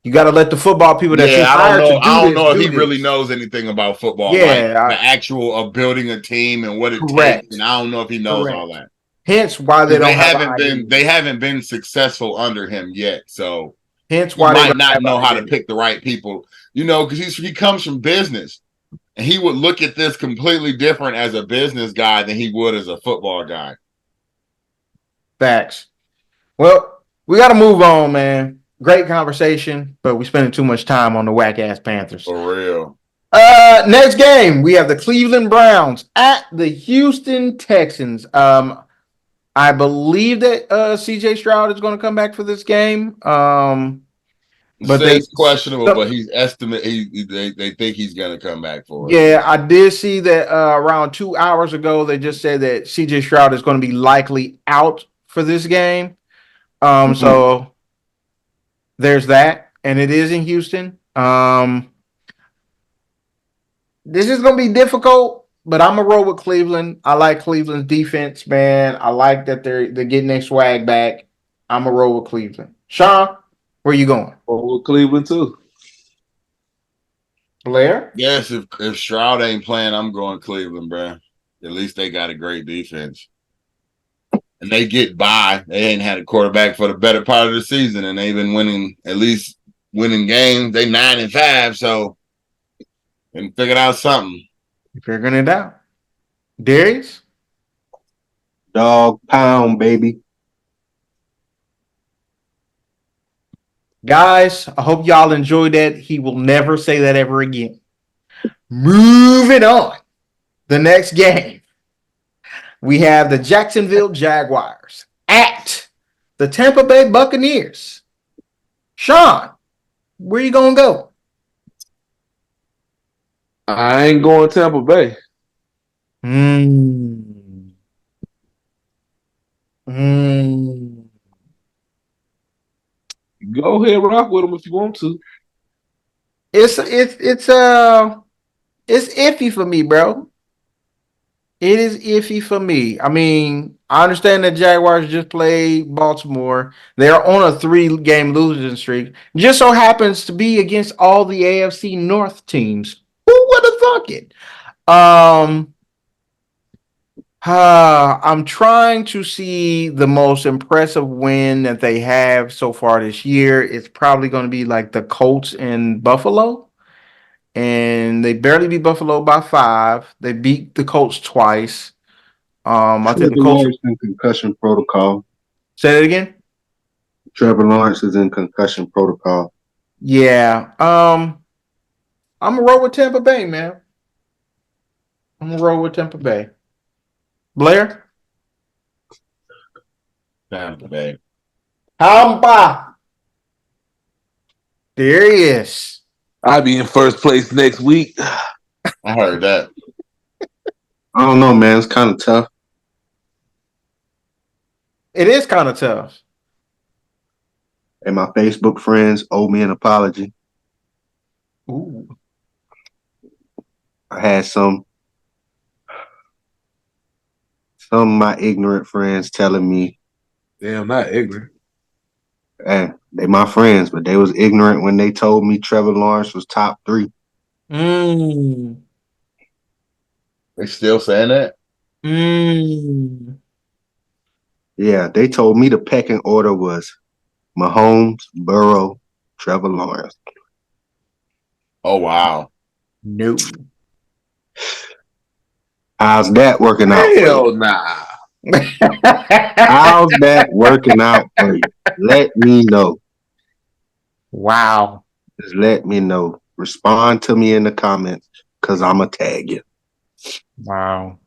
You got to let the football people that you Yeah, I hired don't know. to do I don't this know if do he this. really knows anything about football. Yeah, like the actual of building a team and what it Correct. takes. And I don't know if he knows Correct. all that. Hence why they don't have haven't ideas. they haven't been successful under him yet. So Hence he why they might don't not have know how to ideas. pick the right people. You know, because he comes from business. And he would look at this completely different as a business guy than he would as a football guy. Facts. Well, we got to move on, man. Great conversation, but we're spending too much time on the whack ass Panthers. For real. Next game, we have the Cleveland Browns at the Houston Texans. I believe that CJ Stroud is going to come back for this game. But Says questionable, but he's estimate. They think he's going to come back for it. Yeah, I did see that around 2 hours ago. They just said that CJ Stroud is going to be likely out for this game. So there's that, and it is in Houston. This is going to be difficult, but I'm gonna roll with Cleveland. I like Cleveland's defense, man. I like that they're getting their swag back. I'm gonna roll with Cleveland. Sean, where you going? Well, with Cleveland too. Blair? Yes, if Stroud ain't playing, I'm going Cleveland, bro. At least they got a great defense. And they get by. They ain't had a quarterback for the better part of the season, and they've been winning games. They 9-5, so they figured out something. You're figuring it out. Darius? Dog pound, baby. Guys, I hope y'all enjoyed that. He will never say that ever again. Moving on. The next game. We have the Jacksonville Jaguars at the Tampa Bay Buccaneers. Sean, where you gonna go? I ain't going Tampa Bay. Go ahead, rock with them if you want to. It's iffy for me, bro. It is iffy for me. I mean, I understand that Jaguars just played Baltimore. They're on a 3-game losing streak. Just so happens to be against all the AFC North teams. Who would have thought it? I'm trying to see the most impressive win that they have so far this year. It's probably going to be like the Colts in Buffalo. And they barely beat Buffalo by 5. They beat the Colts twice. I think the Colts Lawrence in concussion protocol. Say that again. Trevor Lawrence is in concussion protocol. Yeah. I'm gonna roll with Tampa Bay, man. I'm gonna roll with Tampa Bay. Blair? Tampa Bay. Tampa. There he is. I'll be in first place next week. I heard that. I don't know, man. It's kind of tough. It is kind of tough. And my Facebook friends owe me an apology. Ooh. I had some of my ignorant friends telling me, Damn, not ignorant. hey, they my friends, but they was ignorant when they told me Trevor Lawrence was top 3. They still saying that? Yeah, they told me the pecking order was Mahomes, Burrow, Trevor Lawrence. Oh, wow. No. How's that working out? Hell nah. How's that working out for you? Let me know. Wow. Just let me know. Respond to me in the comments because I'm going to tag you. Wow.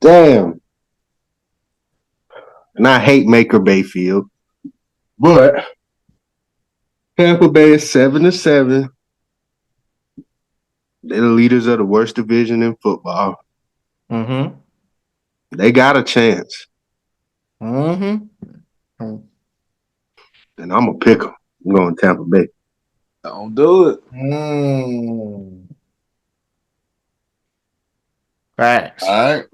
Damn. And I hate Maker Bayfield. But Tampa Bay is 7-7. They're the leaders of the worst division in football. Mm-hmm. They got a chance. Mm-hmm. And I'm going to pick them. I'm going Tampa Bay. Don't do it. Facts. All right.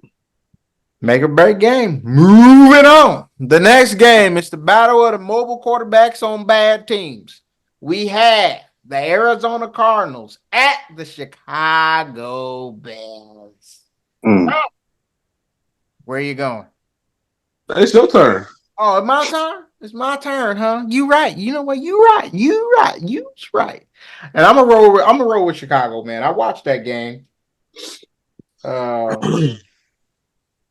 Make or break game. Moving on. The next game is the battle of the mobile quarterbacks on bad teams. We have the Arizona Cardinals at the Chicago Bears. Where are you going? It's your turn. Oh, it's my turn? It's my turn, huh? You right. You know what? You right. You right. You's right. And I'm gonna roll with Chicago, man. I watched that game.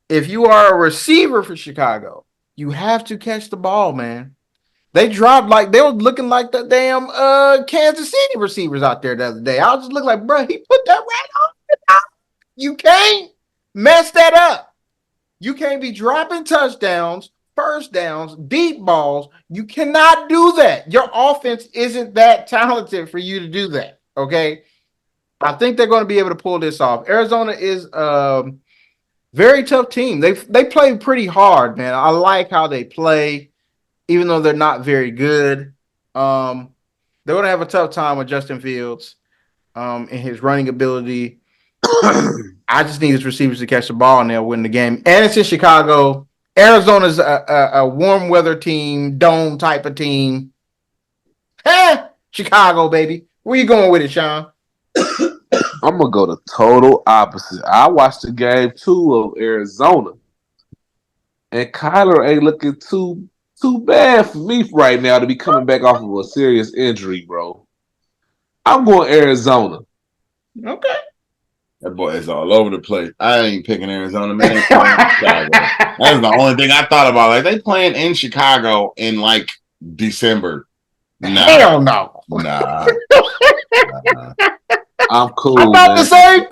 If you are a receiver for Chicago, you have to catch the ball, man. They dropped like they were looking like the damn Kansas City receivers out there the other day. I was just looking like, bro, he put that right on. You can't mess that up. You can't be dropping touchdowns, first downs, deep balls. You cannot do that. Your offense isn't that talented for you to do that. Okay. I think they're going to be able to pull this off. Arizona is very tough team. They play pretty hard, man. I like how they play, even though they're not very good. They're going to have a tough time with Justin Fields and his running ability. I just need his receivers to catch the ball and they'll win the game. And it's in Chicago. Arizona's a warm weather team, dome type of team. Hey, Chicago, baby. Where you going with it, Sean? I'm gonna go the total opposite. I watched the game 2 of Arizona, and Kyler ain't looking too bad for me right now to be coming back off of a serious injury, bro. I'm going Arizona. Okay. That boy is all over the place. I ain't picking Arizona, man. That's the only thing I thought about. Like, they playing in Chicago in like December. Nah. Hell no. Nah. I'm cool. I thought the same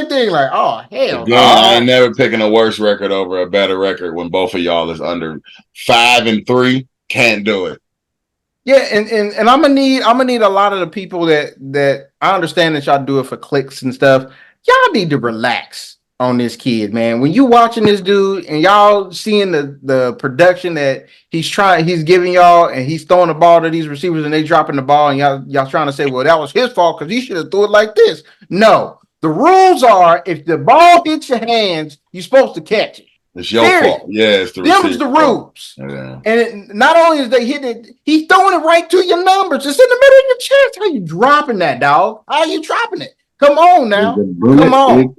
thing. Like, oh, hell Again, I ain't never picking a worse record over a better record when both of y'all is under 5-3. Can't do it. Yeah, and I'm gonna need a lot of the people that I understand that y'all do it for clicks and stuff. Y'all need to relax on this kid, man. When you watching this dude and y'all seeing the production that he's giving y'all, and he's throwing the ball to these receivers and they dropping the ball, and y'all trying to say, well, that was his fault because he should have threw it like this. No, the rules are if the ball hits your hands, you're supposed to catch it. It's your fault. Yeah, it's the Them's the rules. Yeah. And not only is they hitting it, he's throwing it right to your numbers. It's in the middle of your chest. How you dropping that, dog? How you dropping it? Come on now. Come on.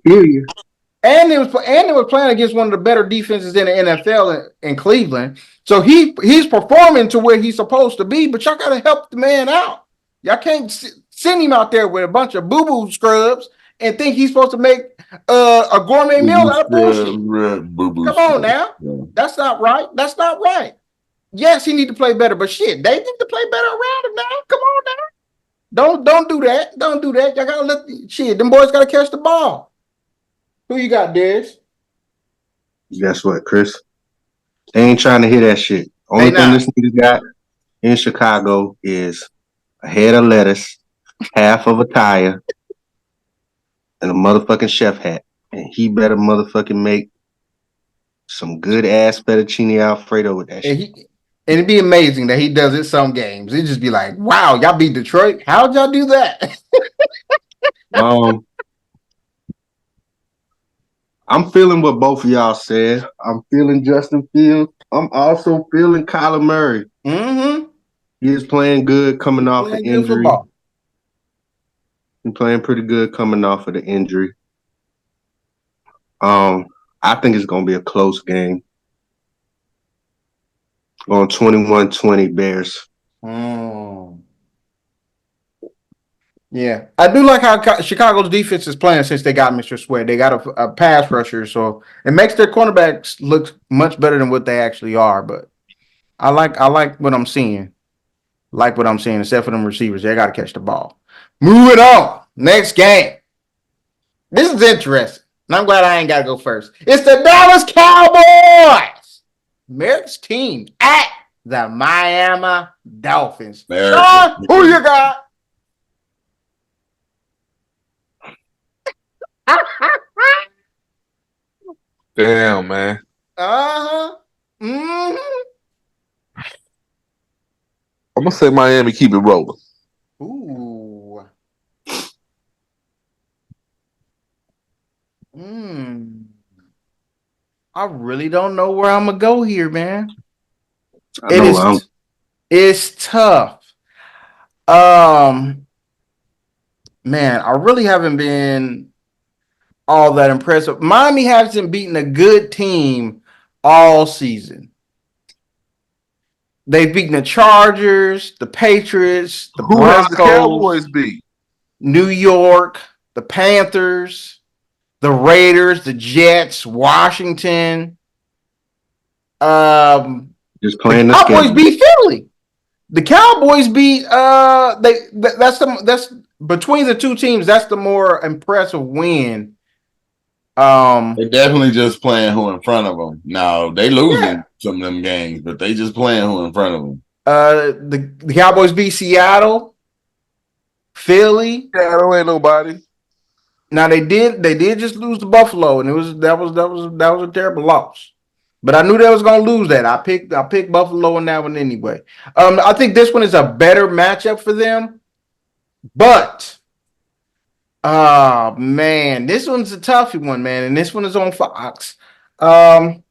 And they was playing against one of the better defenses in the NFL in Cleveland. So he's performing to where he's supposed to be, but y'all got to help the man out. Y'all can't send him out there with a bunch of boo-boo scrubs and think he's supposed to make a gourmet meal out of bullshit. Come on now. Yeah. That's not right. Yes, he need to play better, but shit, they need to play better around him now. Come on now. Don't do that. Y'all gotta let them boys gotta catch the ball. Who you got, Dez? Guess what, Chris? They ain't trying to hear that shit. Only thing this nigga got in Chicago is a head of lettuce, half of a tire, and a motherfucking chef hat. And he better motherfucking make some good ass fettuccine Alfredo with that shit. And it'd be amazing that he does it some games. It'd just be like, wow, y'all beat Detroit. How'd y'all do that? I'm feeling what both of y'all said. I'm feeling Justin Fields. I'm also feeling Kyler Murray. Mm-hmm. He is playing good coming off the injury. He's playing pretty good coming off of the injury. I think it's going to be a close game. Going 21-20 Bears. Yeah, I do like how Chicago's defense is playing since they got Mr. Sweat. They got a pass rusher, so it makes their cornerbacks look much better than what they actually are. But I like what I'm seeing. Except for them receivers. They got to catch the ball. Moving on. Next game. This is interesting. And I'm glad I ain't got to go first. It's the Dallas Cowboys. Merrick's team at the Miami Dolphins. Sean, who you got? Damn, man. Uh-huh. Mm-hmm. I'm gonna say Miami keep it rolling. Ooh. I really don't know where I'm gonna go here, man. It's tough. Man, I really haven't been all that impressive. Miami hasn't beaten a good team all season. They've beaten the Chargers, the Patriots, the Broncos. Who has the Cowboys beat? New York, the Panthers, the Raiders, the Jets, Washington. Just playing the Cowboys beat Philly. The Cowboys beat that's between the two teams, that's the more impressive win. They definitely just playing who in front of them. No, they losing Yeah. some of them games, but they just playing who in front of them. The Cowboys beat Seattle, Philly. Yeah, don't ain't nobody. Now they did just lose to Buffalo, and that was a terrible loss. But I knew they was gonna lose that. I picked Buffalo in that one anyway. I think this one is a better matchup for them, but man, this one's a tough one, man, and this one is on Fox. I'm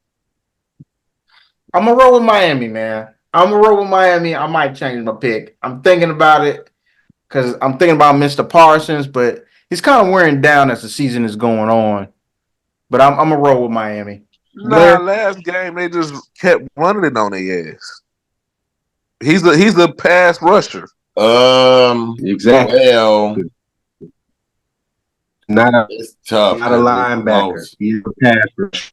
gonna roll with Miami, man. I'm gonna roll with Miami. I might change my pick. I'm thinking about it because I'm thinking about Mr. Parsons, but he's kind of wearing down as the season is going on. But I'm gonna roll with Miami. Nah, last game they just kept running it on their ass. He's a pass rusher. Exactly. Well, it's tough. Not a linebacker. He's a pass rusher.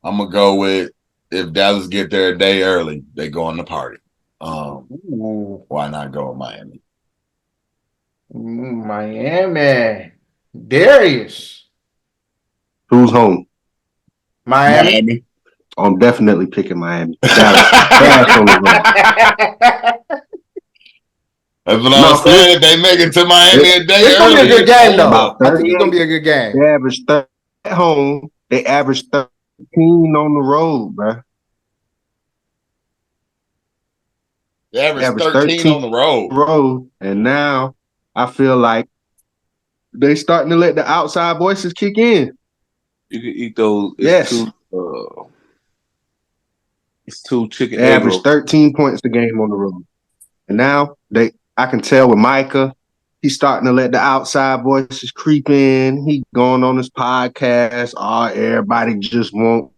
I'm gonna go with if Dallas get there a day early, they go on the party. Why not go with Miami? Miami. Darius. Who's home? Miami. I'm definitely picking Miami. That's on the road. That's what I'm saying. If they make it to Miami a day it's early, gonna be a good game, though. About I think it's gonna be a good game. They average 30 at home. They average 13 on the road, bro. They average 13 on the road. And now I feel like they starting to let the outside voices kick in. You can eat those. It's two chicken. They average 13 points a game on the road. And now I can tell with Micah, he's starting to let the outside voices creep in. He going on his podcast. Everybody just won't.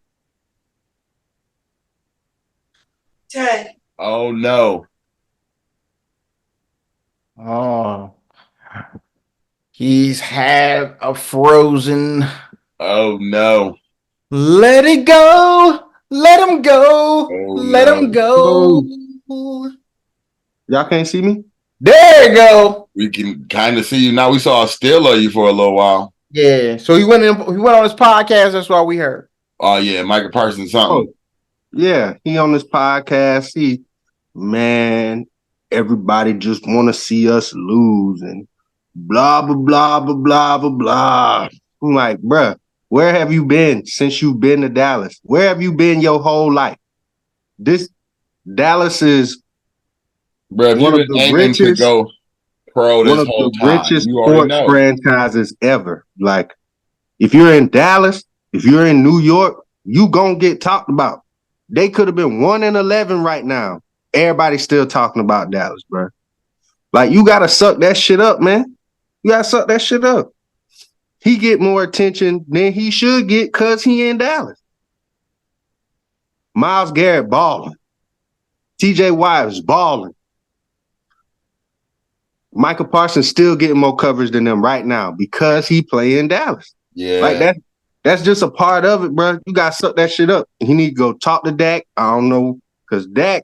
Oh no. Oh. He's had a frozen. Oh no. Let it go. Let him go. Let him go. Y'all can't see me? There you go. We can kind of see you now. We saw a still of you for a little while. Yeah. So he went on his podcast. That's what we heard. Oh yeah, Micah Parsons something. Yeah, he on this podcast. Everybody just want to see us lose and blah, blah, blah, blah, blah, blah, blah. I'm like, bruh, where have you been since you've been to Dallas? Where have you been your whole life? This Dallas is Bro, one of the richest, go pro this whole time. Richest sports franchises ever. Like, if you're in Dallas, if you're in New York, you gonna get talked about. They could have been 1-11 right now. Everybody's still talking about Dallas, bro. Like, you gotta suck that shit up, man. You gotta suck that shit up. He get more attention than he should get because he in Dallas. Myles Garrett balling. TJ Watt is balling. Micah Parsons still getting more coverage than them right now because he play in Dallas. Yeah. Like that's just a part of it, bro. You got to suck that shit up. He need to go talk to Dak. I don't know, because Dak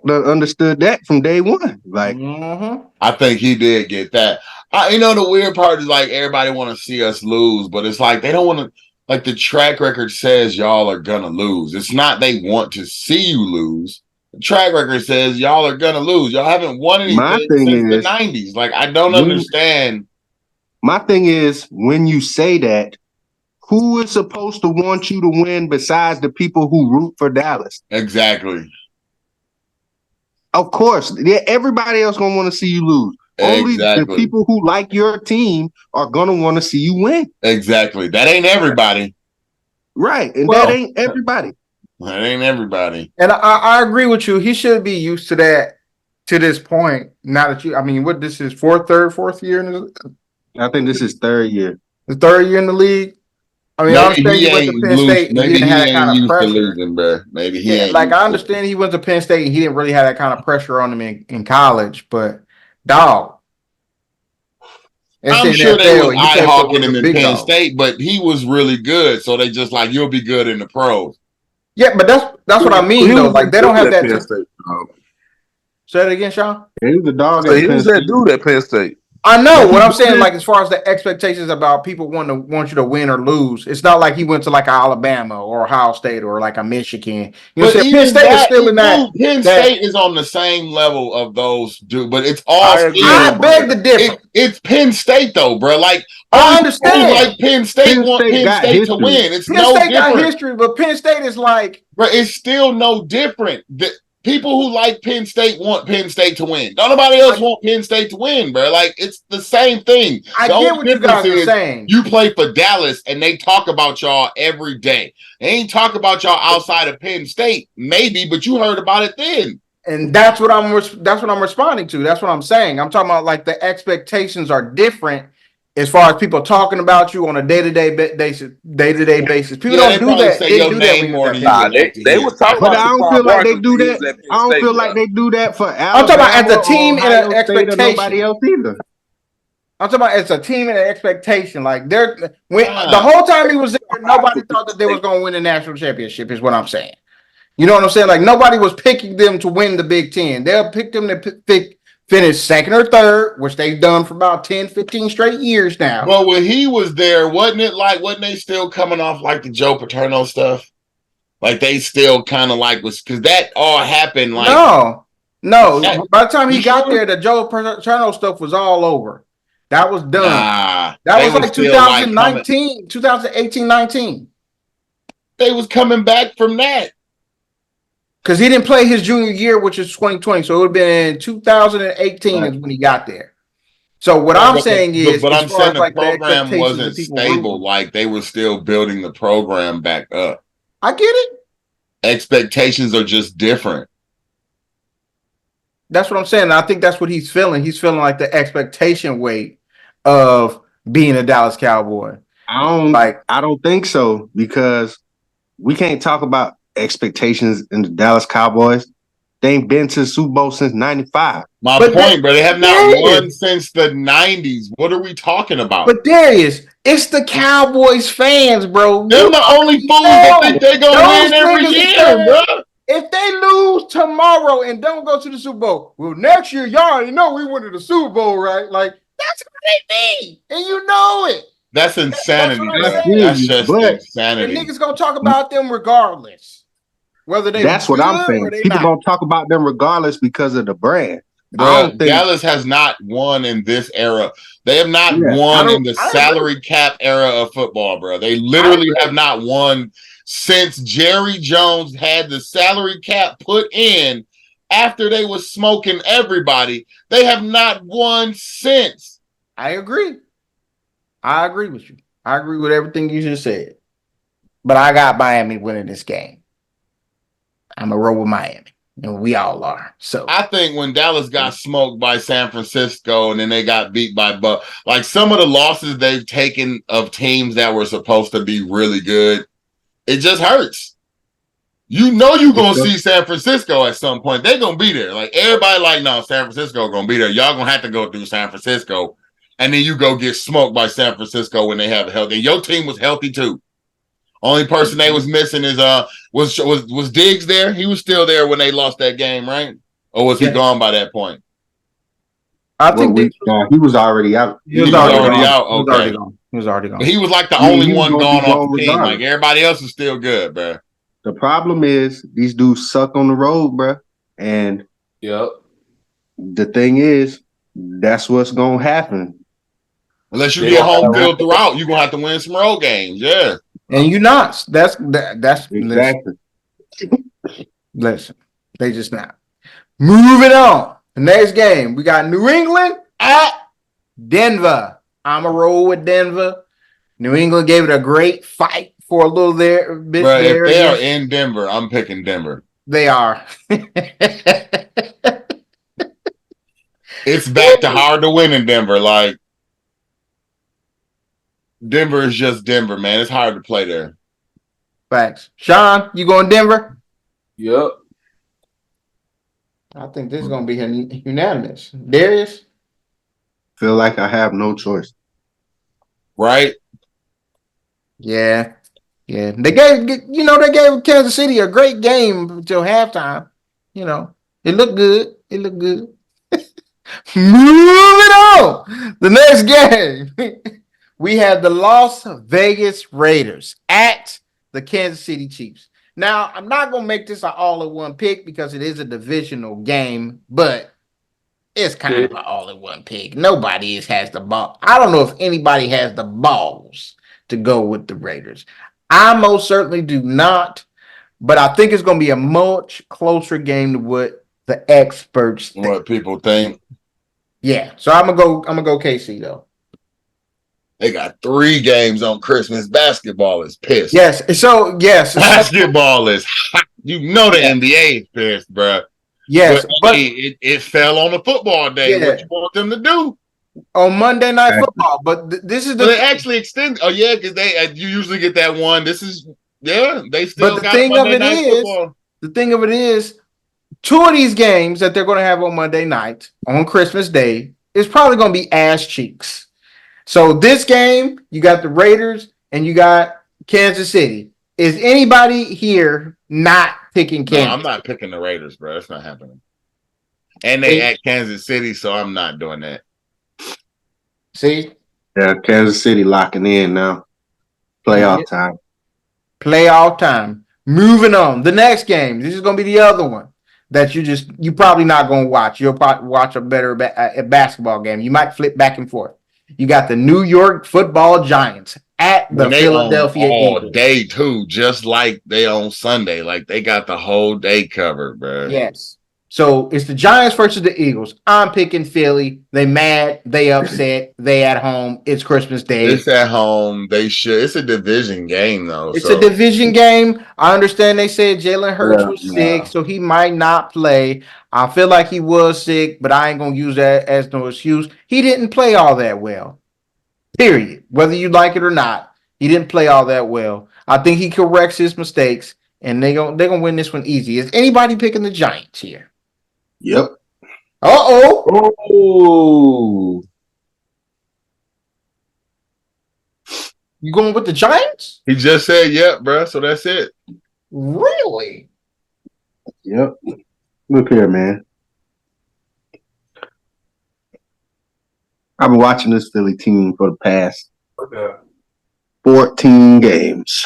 done understood that from day one. Like, I think he did get that. The weird part is like everybody want to see us lose, but it's like they don't want to. Like the track record says, y'all are gonna lose. It's not they want to see you lose. The track record says y'all are gonna lose. Y'all haven't won anything since the 90s. Like, I don't understand. My thing is, when you say that, who is supposed to want you to win besides the people who root for Dallas? Exactly. Of course, everybody else gonna want to see you lose. Only the people who like your team are gonna want to see you win. Exactly. That ain't everybody. Right, and that ain't everybody. That ain't everybody. And I agree with you. He should be used to that to this point. Now that what this is fourth year? I think this is third year. The third year in the league. I mean, I understand he went to Penn State and he didn't have that kind of pressure. Losing, bro. Maybe he ain't. Like, I understand he went to Penn State and he didn't really have that kind of pressure on him in college, but dog. I'm sure they were eye-hawking him in Penn State, but he was really good. So they just like, you'll be good in the pros. Yeah, but that's what I mean, though. Like, they don't have that. Penn State. Say it again, Sean. He was the dog. He was that dude at Penn State. I know But what he I'm do saying. this- Like as far as the expectations about people want you to win or lose, it's not like he went to like Alabama or Ohio State or like a Michigan. You know what I'm But saying? Penn even State is that, still in that. Penn That State is on the same level of those dude, but it's all I agree. still. I beg to differ. It's Penn State though, bro. Like I only people who understand. like Penn State Penn want State Penn got State to history. win. It's Penn no State got different, history, but Penn State is like but it's still no different. The people who like Penn State want Penn State to win. Don't nobody else want Penn State to win, bro. Like it's the same thing. I The get only what you difference guys are is saying. you play for Dallas and they talk about y'all every day. They ain't talk about y'all outside of Penn State, maybe, but you heard about it then. And that's what I'm responding to. That's what I'm saying. I'm talking about like the expectations are different as far as people talking about you on a day-to-day basis. People Yeah, they don't do probably that. say They your do that name when more you're than at you Penn would Nah, State. like to they hear. was talking But about I don't Saquon feel like they Barkley do when he that. was at Penn I don't State, feel bro. like they do that for I'm talking about Alabama as a team or in an Ohio State or expectation. nobody else either. I'm talking about as a team and an expectation. Like they're when Ah. the whole time he was there, nobody thought that they was going to win the national championship. Is what I'm saying. You know what I'm saying? Like nobody was picking them to win the Big Ten. They'll pick them to finish second or third, which they've done for about 10, 15 straight years now. But when he was there, wasn't they still coming off like the Joe Paterno stuff? Like they still kind of like was because that all happened like No. That- By the time he you got sure? there, the Joe Paterno stuff was all over. That was done. Nah, That they was like still, like, 2019, 2018, 19. they was coming back from that. Because he didn't play his junior year, which is 2020. So it would have been 2018 is when he got there. So what I'm saying is, but as I'm far saying as the like the program expectations wasn't of people stable. rooting, Like they were still building the program back up. I get it. Expectations are just different. That's what I'm saying. I think that's what he's feeling. He's feeling like the expectation weight of being a Dallas Cowboy. I don't think so because we can't talk about expectations in the Dallas Cowboys. They ain't been to the Super Bowl since '95. My But point, bro. They have not Darius, won since the 90s. What are we talking about? But Darius, it's the Cowboys fans, bro. They're the only fools that think they're gonna Those win every niggas year, said, bro. if they lose tomorrow and don't go to the Super Bowl, well, next year, y'all already know we went to the Super Bowl, right? Like, that's what they mean. And you know it. That's insanity, what I'm bro. saying. That's just But- And insanity. niggas gonna talk about them regardless. Whether they That's what I'm good saying. or they People not. gonna talk about them regardless because of the brand. I Bro, don't think Dallas has not won in this era. They have not Yeah, won in the I salary cap era of football, bro. They literally have not won since Jerry Jones had the salary cap put in after they was smoking everybody. They have not won since. I agree. I agree with you. I agree with everything you just said. But I got Miami winning this game. I'm a roll with Miami, and we all are. So I think when Dallas got smoked by San Francisco and then they got beat by Buck, like some of the losses they've taken of teams that were supposed to be really good, it just hurts. You know you're gonna see San Francisco at some point. They're gonna be there. Like everybody, like, no, San Francisco gonna be there. Y'all gonna have to go through San Francisco, and then you go get smoked by San Francisco when they have a healthy. And your team was healthy too. Only person they was missing is was Diggs there? He was still there when they lost that game, right? Or was he gone by that point? I think he was already out. he was already already out. He was Okay. already gone. He was already gone. But he was like the I mean, only he was one gonna gone be off gone the team. regardless. Like everybody else is still good, bro. The problem is these dudes suck on the road, bro. And Yep. the thing is, that's what's gonna happen. Unless you They get don't home have- field throughout, you're gonna have to win some road games. Yeah. And you not. That's Exactly. listen. They just not. Moving on. The next game, we got New England at Denver. I'm a roll with Denver. New England gave it a great fight for a little bit Bro, there. if they are Yes, in Denver, I'm picking Denver. they are. It's back to hard to win in Denver. Like Denver is just Denver, man. It's hard to play there. Facts. Sean, you going Denver? Yep. I think this is going to be unanimous. Darius? Feel like I have no choice. Right? Yeah. Yeah. They gave Kansas City a great game until halftime. You know, it looked good. It looked good. Moving on. The next game, we have the Las Vegas Raiders at the Kansas City Chiefs. Now, I'm not going to make this an all-in-one pick because it is a divisional game, but it's kind of an all-in-one pick. Nobody has the ball. I don't know if anybody has the balls to go with the Raiders. I most certainly do not, but I think it's going to be a much closer game to what the experts think. What people think. Yeah, so I'm gonna go KC though. They got 3 games on Christmas. Basketball is pissed. Yes, so yes, Basketball is hot. You know the NBA is pissed, bro. yes, but hey, it fell on a football day. Yeah. What you want them to do? on Monday Night Football. But this is So they actually extend. Oh yeah, because you usually get that one. This is they still But the got thing of Monday it Night is- Football. the thing of it is, 2 of these games that they're going to have on Monday night on Christmas Day is probably going to be ass cheeks. So this game, you got the Raiders and you got Kansas City. Is anybody here not picking No, Kansas? I'm not picking the Raiders, bro. That's not happening. And they at Kansas City, so I'm not doing that. See, Yeah, Kansas City locking in now. Playoff time. playoff time. Moving on. The next game. This is going to be the other one that you probably not going to watch. You'll probably watch a better basketball game. You might flip back and forth. You got the New York Football Giants at the And they Philadelphia own all Eagles. day too, just like they on Sunday. Like they got the whole day covered, bro. Yes. So it's the Giants versus the Eagles. I'm picking Philly. They mad. They upset. They at home. It's Christmas Day. It's at home. They should. It's a division game though. It's so. a division game. I understand they said Jalen Hurts Yeah, was yeah. sick, so he might not play. I feel like he was sick, but I ain't gonna use that as no excuse. He didn't play all that well. Period. Whether you like it or not, he didn't play all that well. I think he corrects his mistakes, and they're gonna win this one easy. Is anybody picking the Giants here? Yep. Uh-oh. Oh, You going with the Giants? He just said, "Yep, bro." So that's it. Really? Yep. Look here, man. I've been watching this Philly team for the past 14 games.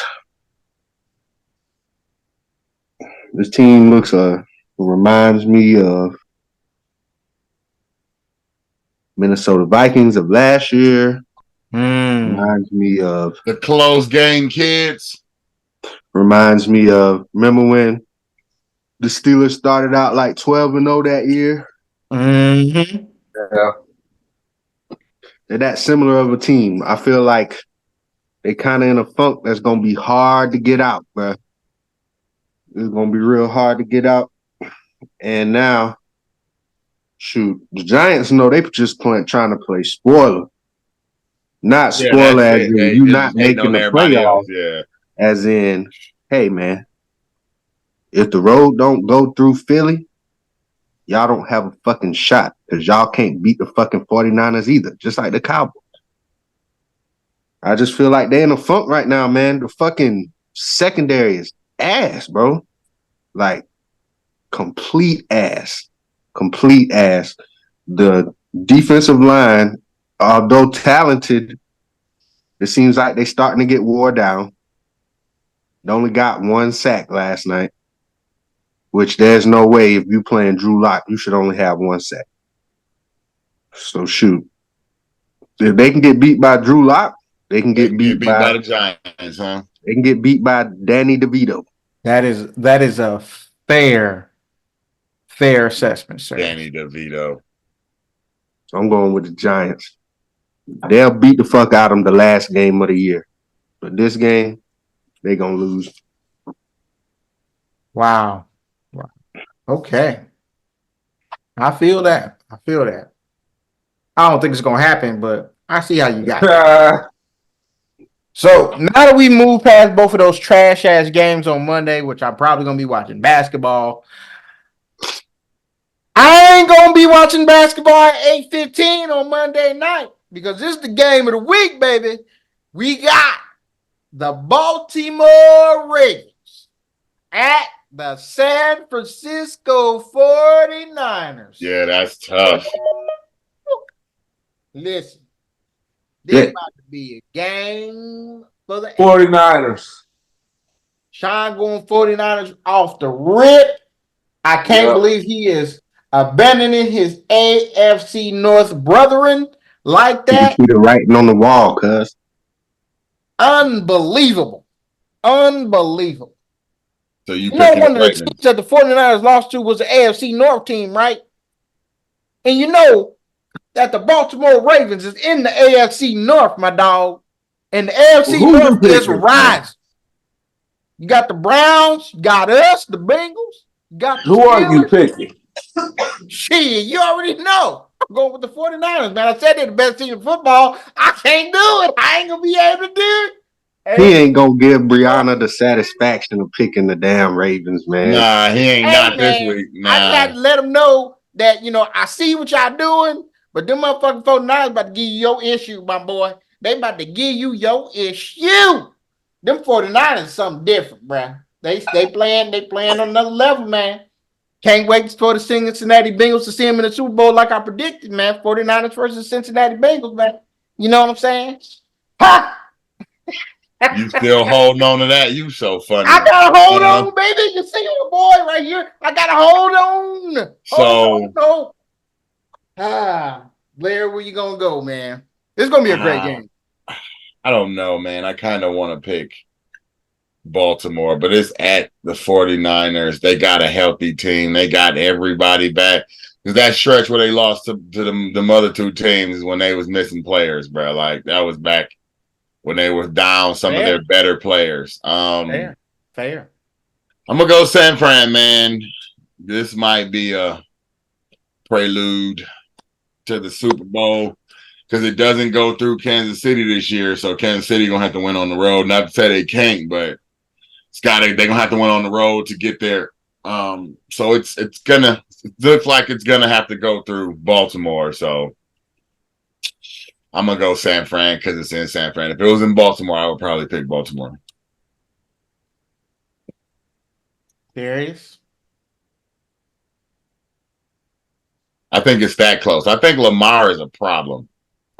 This team reminds me of Minnesota Vikings of last year. Reminds me of The close game, kids. remember when the Steelers started out like 12-0 that year? Mm-hmm. yeah. They're that similar of a team. I feel like they kind of in a funk that's going to be hard to get out, bro. It's going to be real hard to get out. And now, shoot, the Giants know they just trying to play spoiler. Not spoiler as in you not making the playoffs. Yeah. As in, hey, man, if the road don't go through Philly, y'all don't have a fucking shot because y'all can't beat the fucking 49ers either, just like the Cowboys. I just feel like they're in a funk right now, man. The fucking secondary is ass, bro. Like, complete ass. Complete ass. The defensive line, although talented, it seems like they're starting to get wore down. They only got 1 sack last night, which there's no way if you playing Drew Lock, you should only have 1 sack. So shoot. If they can get beat by Drew Lock, they can get beat by the Giants, huh? They can get beat by Danny DeVito. That is a fair assessment, sir. Danny DeVito. So I'm going with the Giants. They'll beat the fuck out of them the last game of the year. But this game, they're going to lose. Wow. Okay. I feel that. I don't think it's going to happen, but I see how you got it. So now that we move past both of those trash ass games on Monday, which I'm probably going to be watching basketball, I ain't going to be watching basketball at 8:15 on Monday night because this is the game of the week, baby. We got the Baltimore Ravens at the San Francisco 49ers. Yeah, that's tough. Listen, Yeah. this about to be a game for the 49ers. Sean going 49ers off the rip. I can't Yep. believe he is abandoning his AFC North brethren like You that. see the writing on the wall, cuz. Unbelievable. Unbelievable. So you You know, picking one the of the teams Ravens? that the 49ers lost to was the AFC North team, right? And you know that the Baltimore Ravens is in the AFC North, my dog. And the AFC Who North you is picking? rising. You got the Browns, you got us, the Bengals, you got the Who are you Steelers. picking? Shit, you already know. I'm going with the 49ers, man. I said they're the best team in football. I can't do it. I ain't going to be able to do it. He ain't gonna give Brianna the satisfaction of picking the damn Ravens, man. Nah, he ain't Hey, not this man, week. I just had Nah. to let them know that, you know, I see what y'all doing, but them motherfucking 49ers about to give you your issue, my boy. They about to give you your issue. Them 49ers is something different, bro. They playing on another level, man. Can't wait for the Cincinnati Bengals to see them in the Super Bowl like I predicted, man. 49ers versus Cincinnati Bengals, man. You know what I'm saying? Ha! You still holding on to that? You so funny. I gotta hold on, baby. You see my boy right here. I gotta hold on. So Hold on. Blair, where you gonna go, man? It's gonna be a great game. I don't know, man. I kind of want to pick Baltimore, but it's at the 49ers. They got a healthy team. They got everybody back. Because that stretch where they lost to the other two teams is when they was missing players, bro. Like that was back when they were down some of their better players. Fair. I'm gonna go San Fran, man. This might be a prelude to the Super Bowl because it doesn't go through Kansas City this year. So Kansas City gonna have to win on the road. Not to say they can't, but they're gonna have to win on the road to get there. So it looks like it's gonna have to go through Baltimore. So I'm gonna go San Fran because it's in San Fran. If it was in Baltimore, I would probably pick Baltimore. Serious? I think it's that close. I think Lamar is a problem.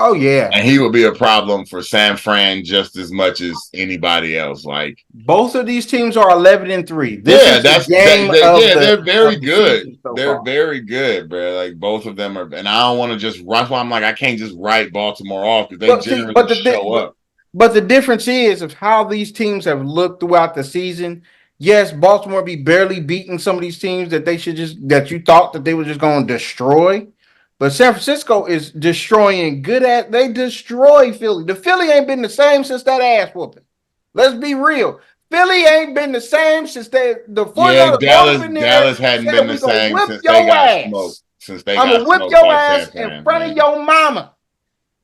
Oh yeah. And he would be a problem for San Fran just as much as anybody else. Like both of these teams are 11-3. They're very good. They're very good, bro. Like both of them are, and I don't want to just rush. I'm like, I can't just write Baltimore off because they generally show up. But the difference is of how these teams have looked throughout the season. Yes, Baltimore be barely beating some of these teams that you thought that they were just going to destroy. But San Francisco is destroying they destroy Philly. The Philly ain't been the same since that ass whooping. Let's be real. Philly ain't been the same since the 49ers Dallas hadn't been the same since they got smoked. I'm gonna whip your ass in front of your mama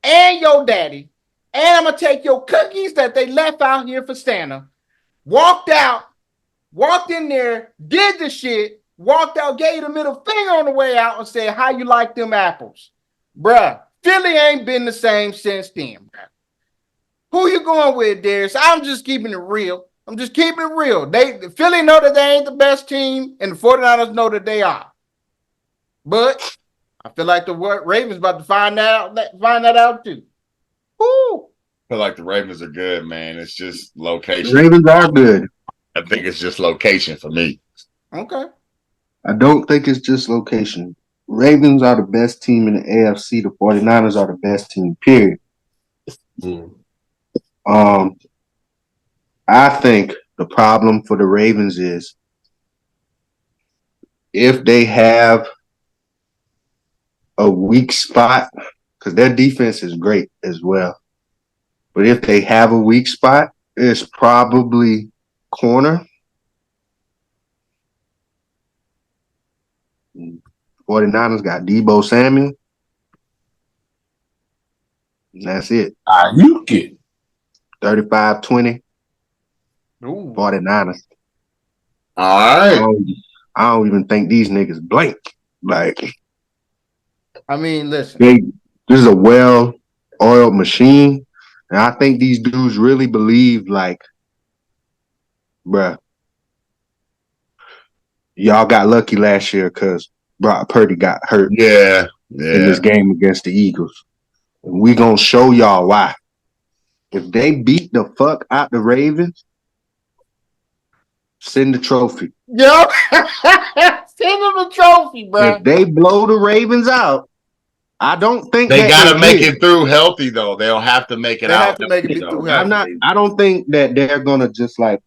and your daddy, and I'm gonna take your cookies that they left out here for Santa. Walked in there, did the shit, walked out, gave the middle finger on the way out, and said, "How you like them apples, bruh?" Philly ain't been the same since then, bruh. Who you going with, Darius? I'm just keeping it real. Philly know that they ain't the best team, and the 49ers know that they are. But I feel like the Ravens about to find that out too. Woo! I feel like the Ravens are good, man. It's just location. The Ravens are good. I think it's just location for me. Okay. I don't think it's just location. Ravens are the best team in the AFC. The 49ers are the best team, period. I think the problem for the Ravens is if they have a weak spot, because their defense is great as well. But if they have a weak spot, it's probably corner. 49ers got Deebo Samuel. And that's it. You get 35-20. 49ers. All right. I don't even think these niggas blink. Like, I mean, listen. This is a well-oiled machine. And I think these dudes really believe, like, bruh, y'all got lucky last year because Brock Purdy got hurt in this game against the Eagles. We gonna show y'all why. If they beat the fuck out the Ravens, send the trophy. Yo, send him the trophy, bro. If they blow the Ravens out, I don't think They that gotta make will. it through healthy though. They'll have to make it They out. have to make it healthy, through though. healthy. I don't think that they're gonna just like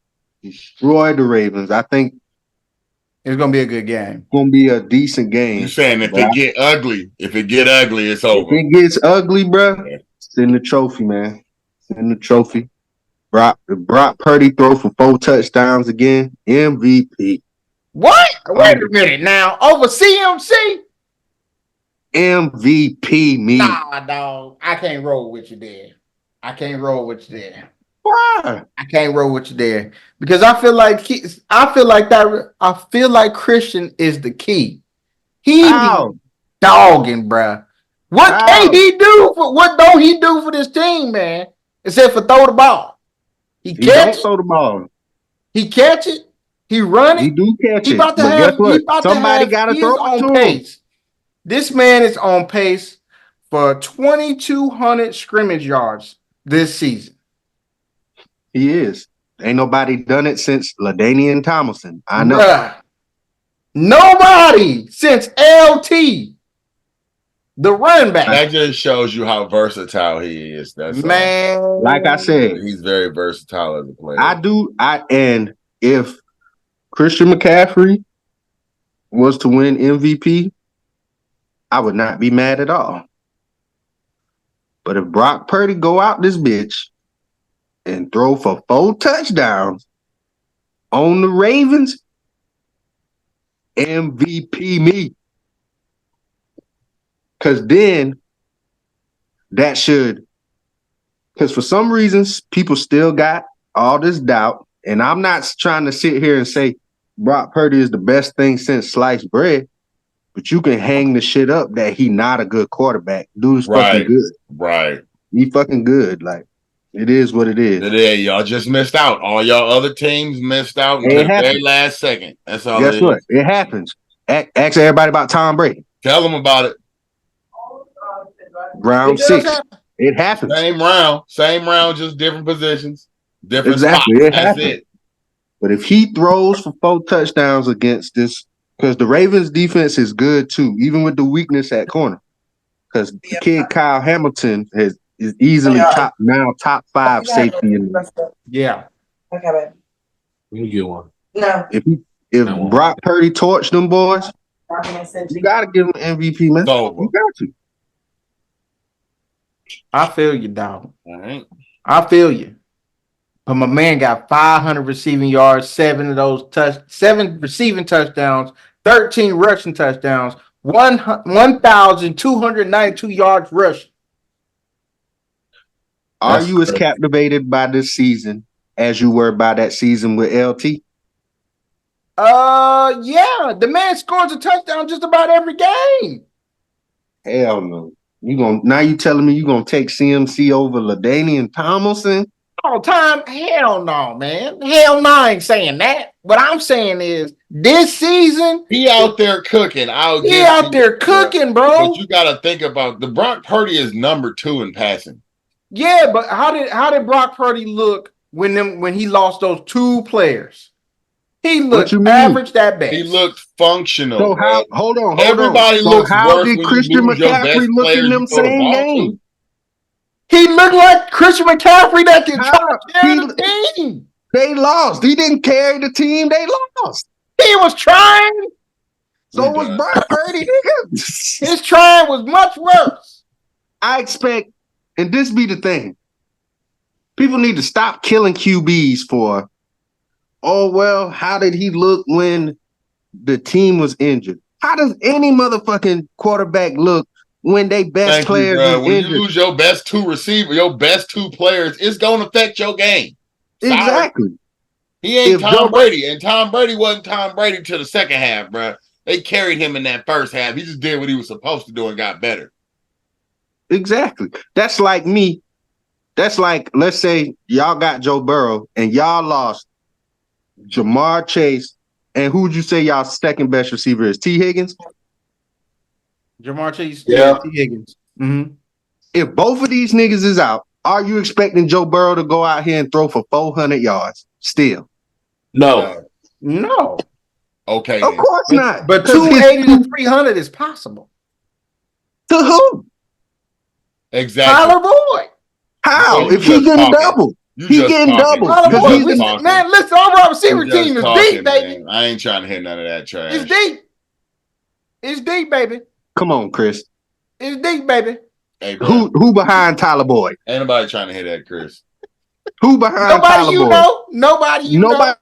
destroy the Ravens. I think It's gonna be a good game. it's gonna be a decent game. You saying if But it get ugly, it's if over. it gets ugly, bro, Yeah. send the trophy, man. Send the trophy. Brock Purdy throw for 4 touchdowns again. MVP. What? Wait a minute now. Over CMC? MVP me. Nah, dog. I can't roll with you there. I can't roll with you there. Why? I can't roll with you there because I feel like Christian is the key. He be How? dogging, bruh. What How? can't he do for what don't he do for this team, man? Except for throw the ball. He He don't catch it. throw the ball. He catch it. He run He it. do catch He it. about to But have. guess what? He about Somebody to gotta have. He throw is it on to him. pace. This man is on pace for 2,200 scrimmage yards this season. He is. Ain't nobody done it since LaDainian Tomlinson. I know. Bruh. Nobody since LT, the run back. That just shows you how versatile he is. That's Man, Like I said, he's very versatile as a player. and if Christian McCaffrey was to win MVP, I would not be mad at all. But if Brock Purdy go out this bitch and throw for 4 touchdowns on the Ravens, MVP me. Because then that should, because for some reasons, people still got all this doubt. And I'm not trying to sit here and say Brock Purdy is the best thing since sliced bread, but you can hang the shit up that he not a good quarterback. Dude's fucking good. Right. He fucking good. Like, it is what it is. Today, y'all just missed out. All y'all other teams missed out until the very last second. That's all. Guess what? It happens. Ask everybody about Tom Brady. Tell them about it. Round 6. It happens. Same round, just different positions, different Exactly. spots. It That's happens. it. But if he throws for 4 touchdowns against this, because the Ravens defense is good too, even with the weakness at corner. Because the kid Kyle Hamilton is easily top 5 safety in the yeah. Okay, babe. Let me get one. No. If Brock Purdy torched them boys, you gotta give him MVP, man. You got to. I feel you, dog. All right. I feel you. But my man got 500 receiving yards, 7 receiving touchdowns, 13 rushing touchdowns, 1,292 yards rushing. Are you as captivated by this season as you were by that season with LT? Yeah. The man scores a touchdown just about every game. Hell no. Now you telling me you gonna take CMC over LaDainian Tomlinson? All time? Hell no, man. Hell no, I ain't saying that. What I'm saying is this season, he out there cooking. Bro. Bro. But you gotta think about the Brock Purdy is number 2 in passing. Yeah, but how did Brock Purdy look when he lost those 2 players? He looked average at best. He looked functional. So how? Hold on. Everybody looks how worse did when Christian you lose your best McCaffrey look players in them you throw the same ball game? to. He looked like Christian McCaffrey that can try to carry the team. They lost. He didn't carry the team. They lost. He was trying. So was Brock Purdy. His trying was much worse. I expect, and this be the thing. People need to stop killing QBs for, oh, well, how did he look when the team was injured? How does any motherfucking quarterback look when they best players is when injured? you lose your best 2 receivers, your best 2 players, it's going to affect your game. Sorry. Exactly. He ain't Tom Brady, and Tom Brady wasn't Tom Brady till the second half, bro. They carried him in that first half. He just did what he was supposed to do and got better. Exactly. That's like me. That's like, let's say y'all got Joe Burrow and y'all lost Jamar Chase, and who'd you say y'all second best receiver is? T. Higgins? Jamar Chase, Yeah. T. Higgins. Mm-hmm. if both of these niggas is out, are you expecting Joe Burrow to go out here and throw for 400 yards? Still, No. No. Okay, of then. course not. But 'Cause his 280 to team- 300 is possible. to who? Exactly. Tyler Boyd. How? Well, you if he just getting talking. double, You he just getting talking. double. Tyler You Boyd. just We, talking. man, listen, our wide receiver You just team is talking, deep, baby. man. I ain't trying to hear none of that trash. It's deep. It's deep, baby. Come on, Chris. It's deep, baby. Hey, bro. Who behind Tyler Boyd? Ain't nobody trying to hear that, Chris. Who behind Nobody Tyler you Boyd? know. Nobody you know. Nobody.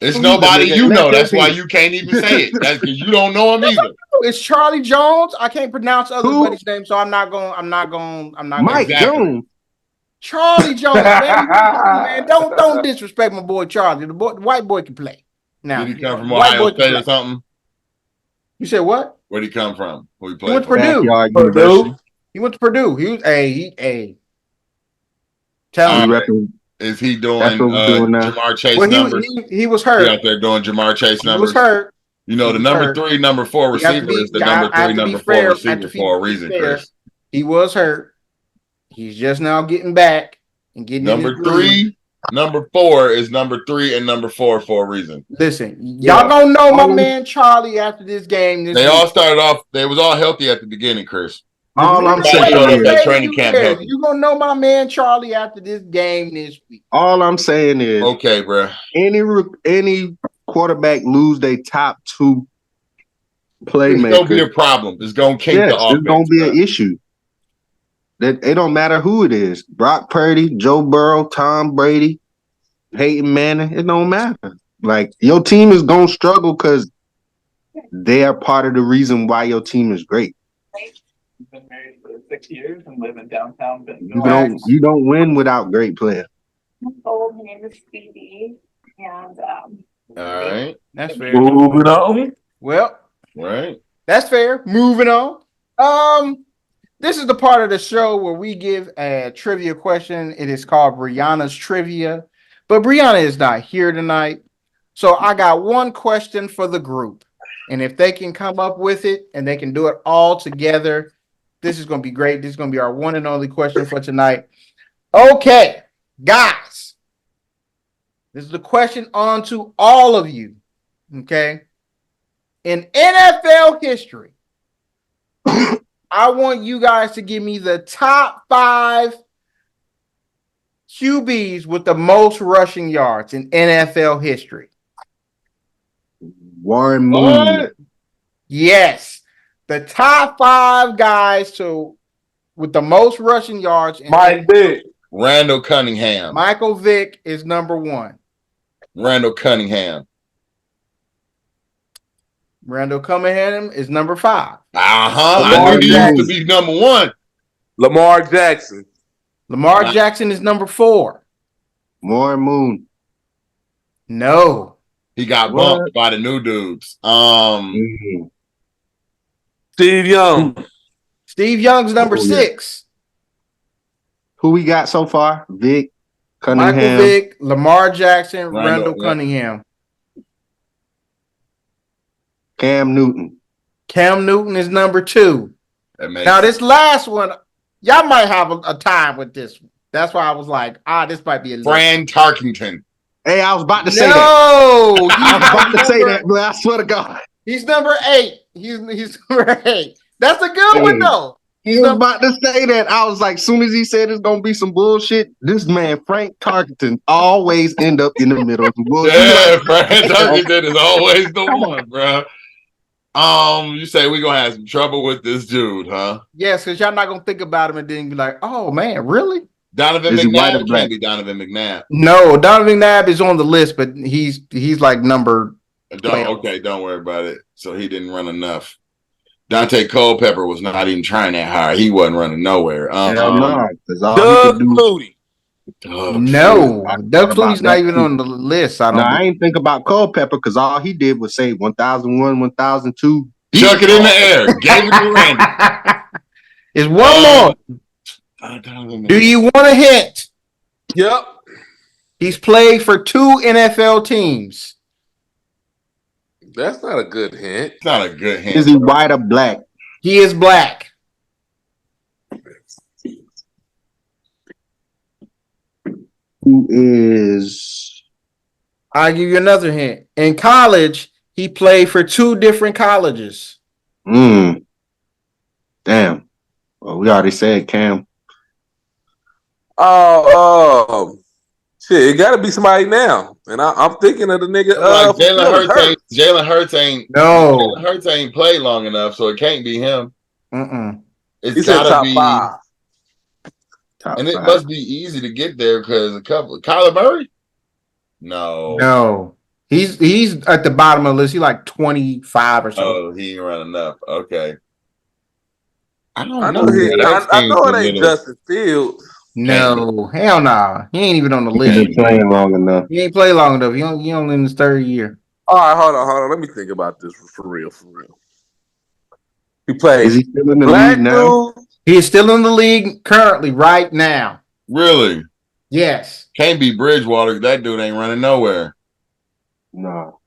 It's Either, nobody nigga. you Let know. that That's why be. you can't even say it. That's because you don't know him either. It's Charlie Jones. I can't pronounce Who? everybody's name, so I'm not going. Mike Exactly. Jones. Charlie Jones, man. Don't disrespect my boy Charlie. The white boy can play. Now, Did he come from white Ohio boy can State play. or something? You said what? Where'd he come from? Who he He played went to for? Purdue. Backyard Purdue. University. He went to Purdue. He was a. We Tell me. repping. Is he doing That's what we're doing now. Jamar Chase Well, numbers? he was He hurt. out there doing Jamar Chase He numbers? was hurt. You know, He the was number hurt. 3, number 4 You have to receiver be- is the yeah, number I have 3, to be number 4 fair. I have receiver to be for a reason, fair. Chris. He was hurt. He's just now getting back and getting in Number his groove. 3, number 4 is number 3 and number 4 for a reason. Listen, Yeah. y'all gonna know my All- man Charlie after this game. They all started off, they was all healthy at the beginning, Chris. All I'm Everybody showed up saying at is, training camp healthy. You gonna know my man Charlie after this game this week. all I'm saying is, Okay, bro. any quarterback lose their top 2 It's gonna be playmakers. a problem. It's gonna kink Yes, the offense. it's gonna be bro. an issue. That it don't matter who it is. Brock Purdy, Joe Burrow, Tom Brady, Peyton Manning. It don't matter. Like your team is gonna struggle because they are part of the reason why your team is great. Been married for 6 years and live in downtown Facts. You don't win without great players. old. My name is Phoebe, and All right. That's fair. Moving on. Well, Right. that's fair. Moving on. This is the part of the show where we give a trivia question. It is called Brianna's Trivia, but Brianna is not here tonight. So I got one question for the group. And if they can come up with it and they can do it all together, this is going to be great. This is going to be our one and only question for tonight. Okay, guys. This is the question on to all of you. Okay. In NFL history, I want you guys to give me the top 5 QBs with the most rushing yards in NFL history. Warren Moon. What? Yes, the top 5 guys with the most rushing yards. In Mike Vick. Randall Cunningham. Michael Vick is number 1. Randall Cunningham. Randall Cunningham is number 5. I Lamar knew he used to Jackson. be number 1. Lamar Jackson. Lamar Right. Jackson is number 4. Warren Moon. No. He got What? bumped by the new dudes. Mhm. Steve Young. Steve Young's number Oh, yeah. 6. Who we got so far? Vic, Cunningham. Michael Vick, Lamar Jackson, Randall yeah. Cunningham. Cam Newton. Cam Newton is number 2. That makes Now, this last one, y'all might have a time with this one. That's why I was like, this might be a Fran Tarkington. Hey, I was about to say that. No, I was about to say that, but I swear to God. He's number 8. He's number 8. That's a good one, Hey. though. He was about to say that. I was like, soon as he said it's gonna be some bullshit, this man, Frank Tarkenton, always end up in the middle of some bullshit. Yeah, Fran Tarkington is always the one, bro. You say we gonna have some trouble with this dude, huh? Yes, because y'all not gonna think about him and then be like, oh man, really? Donovan Is he white or McNabb black? can't be Donovan McNabb. No, Donovan McNabb is on the list, but he's like number. Don't worry about it. So he didn't run enough. Dante Culpepper was not even trying that hard. He wasn't running nowhere. Hell no, 'cause all he Doug could do. Flutie. No, I Doug thought Flutie's about not that, even too. on the list. I don't. No, I ain't think about Culpepper because all he did was say 1001, 1002. Chuck it in the air. Gave it to Randy. Is one more. Do you want a hint? Yep. He's played for 2 NFL teams. That's not a good hint. It's not a good hint. Is he white or black? He is black. Who is I'll give you another hint. In college, he played for 2 different colleges. damn. Well, we already said Cam. Oh, shit, it got to be somebody now, and I'm thinking of the nigga. Like from Philly, Hurts. Jalen Hurts ain't No. Jalen Hurts ain't played long enough, so it can't be him. It's He said gotta top be, 5. Top and it 5. must be easy to get there because a couple. Kyler Murray? No, No. He's at the bottom of the list. He's like 25 or so. oh, he ain't running up. Okay, I don't I know. know Man. That I know it seems a ain't little- Justin Fields. No, hell nah. He ain't even on the He's list. been playing long enough. He ain't played long enough. He only in his 3rd year. All right, hold on. Let me think about this for real. He Is plays he still in the black league now? dude. He is still in the league currently, right now. Really Yes. can't be Bridgewater. That dude ain't running nowhere. No.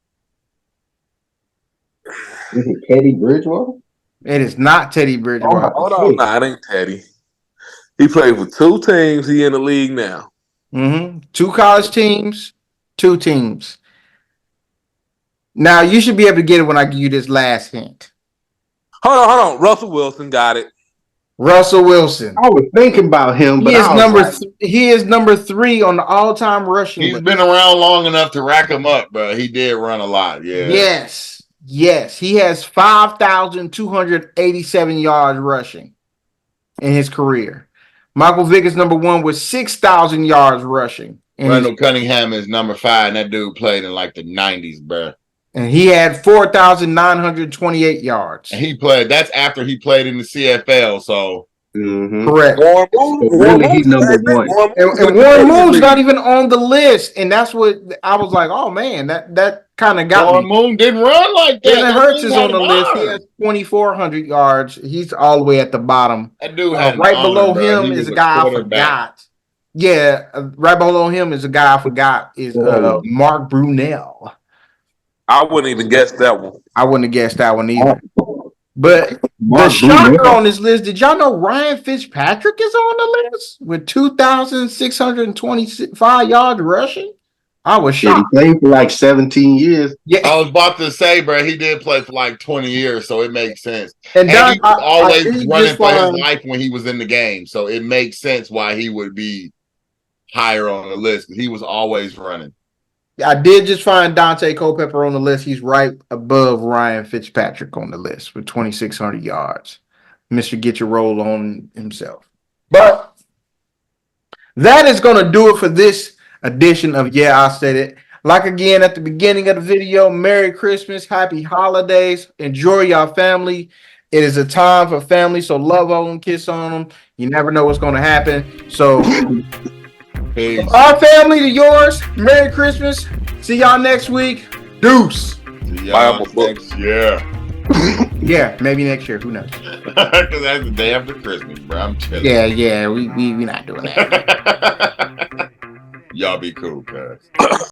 Is it Teddy Bridgewater? It is not Teddy Bridgewater. Hold on, nah, it ain't Teddy. He played for 2 teams. He in the league now. 2 college teams, 2 teams. Now you should be able to get it when I give you this last hint. Hold on. Russell Wilson got it. Russell Wilson. I was thinking about him, but He is number 3 on the all-time rushing He's list. been around long enough to rack him up, bro. He did run a lot. Yeah. Yes. He has 5,287 yards rushing in his career. Michael Vick is number 1 with 6,000 yards rushing. Randall Cunningham is number 5, and that dude played in like the 90s, bro. And he had 4,928 yards. And he played. That's after he played in the CFL. So Correct. Warren Moon. Really, he's number 1. And Warren Moon's not even on the list. And that's what I was like, oh man, that kind of got Warren me. Moon didn't run like that. Jalen Hurts is on the list. He He has 2,400 yards. He's all the way at the bottom. That dude had Right below him is a guy I forgot. Yeah, right below him is a guy I forgot is Mark Brunell. I wouldn't even guess that one. I wouldn't have guessed that one either. But the Mark shocker Brunell. on this list, did y'all know Ryan Fitzpatrick is on the list with 2,625 yards rushing? I was Shit, he shocked. played for like 17 years. Yeah, I was about to say, bro, he did play for like 20 years, so it makes sense. and And he was I always did running just for his find- life when he was in the game, so it makes sense why he would be higher on the list. He was always running. I did just find Dante Culpepper on the list. He's right above Ryan Fitzpatrick on the list with 2,600 yards. Mr. Get Your Roll on himself. But that is going to do it for this edition of Yeah, I Said It. Like again at the beginning of the video, Merry Christmas, Happy Holidays. Enjoy your family. It is a time for family, so love on them, kiss on them. You never know what's going to happen. So Peace. our family to yours. Merry Christmas. See y'all next week. Deuce. Y'all next year. Yeah, maybe next year. Who knows? Because that's the day after Christmas, bro. I'm chilling. Yeah, we not doing that. Y'all be cool, guys.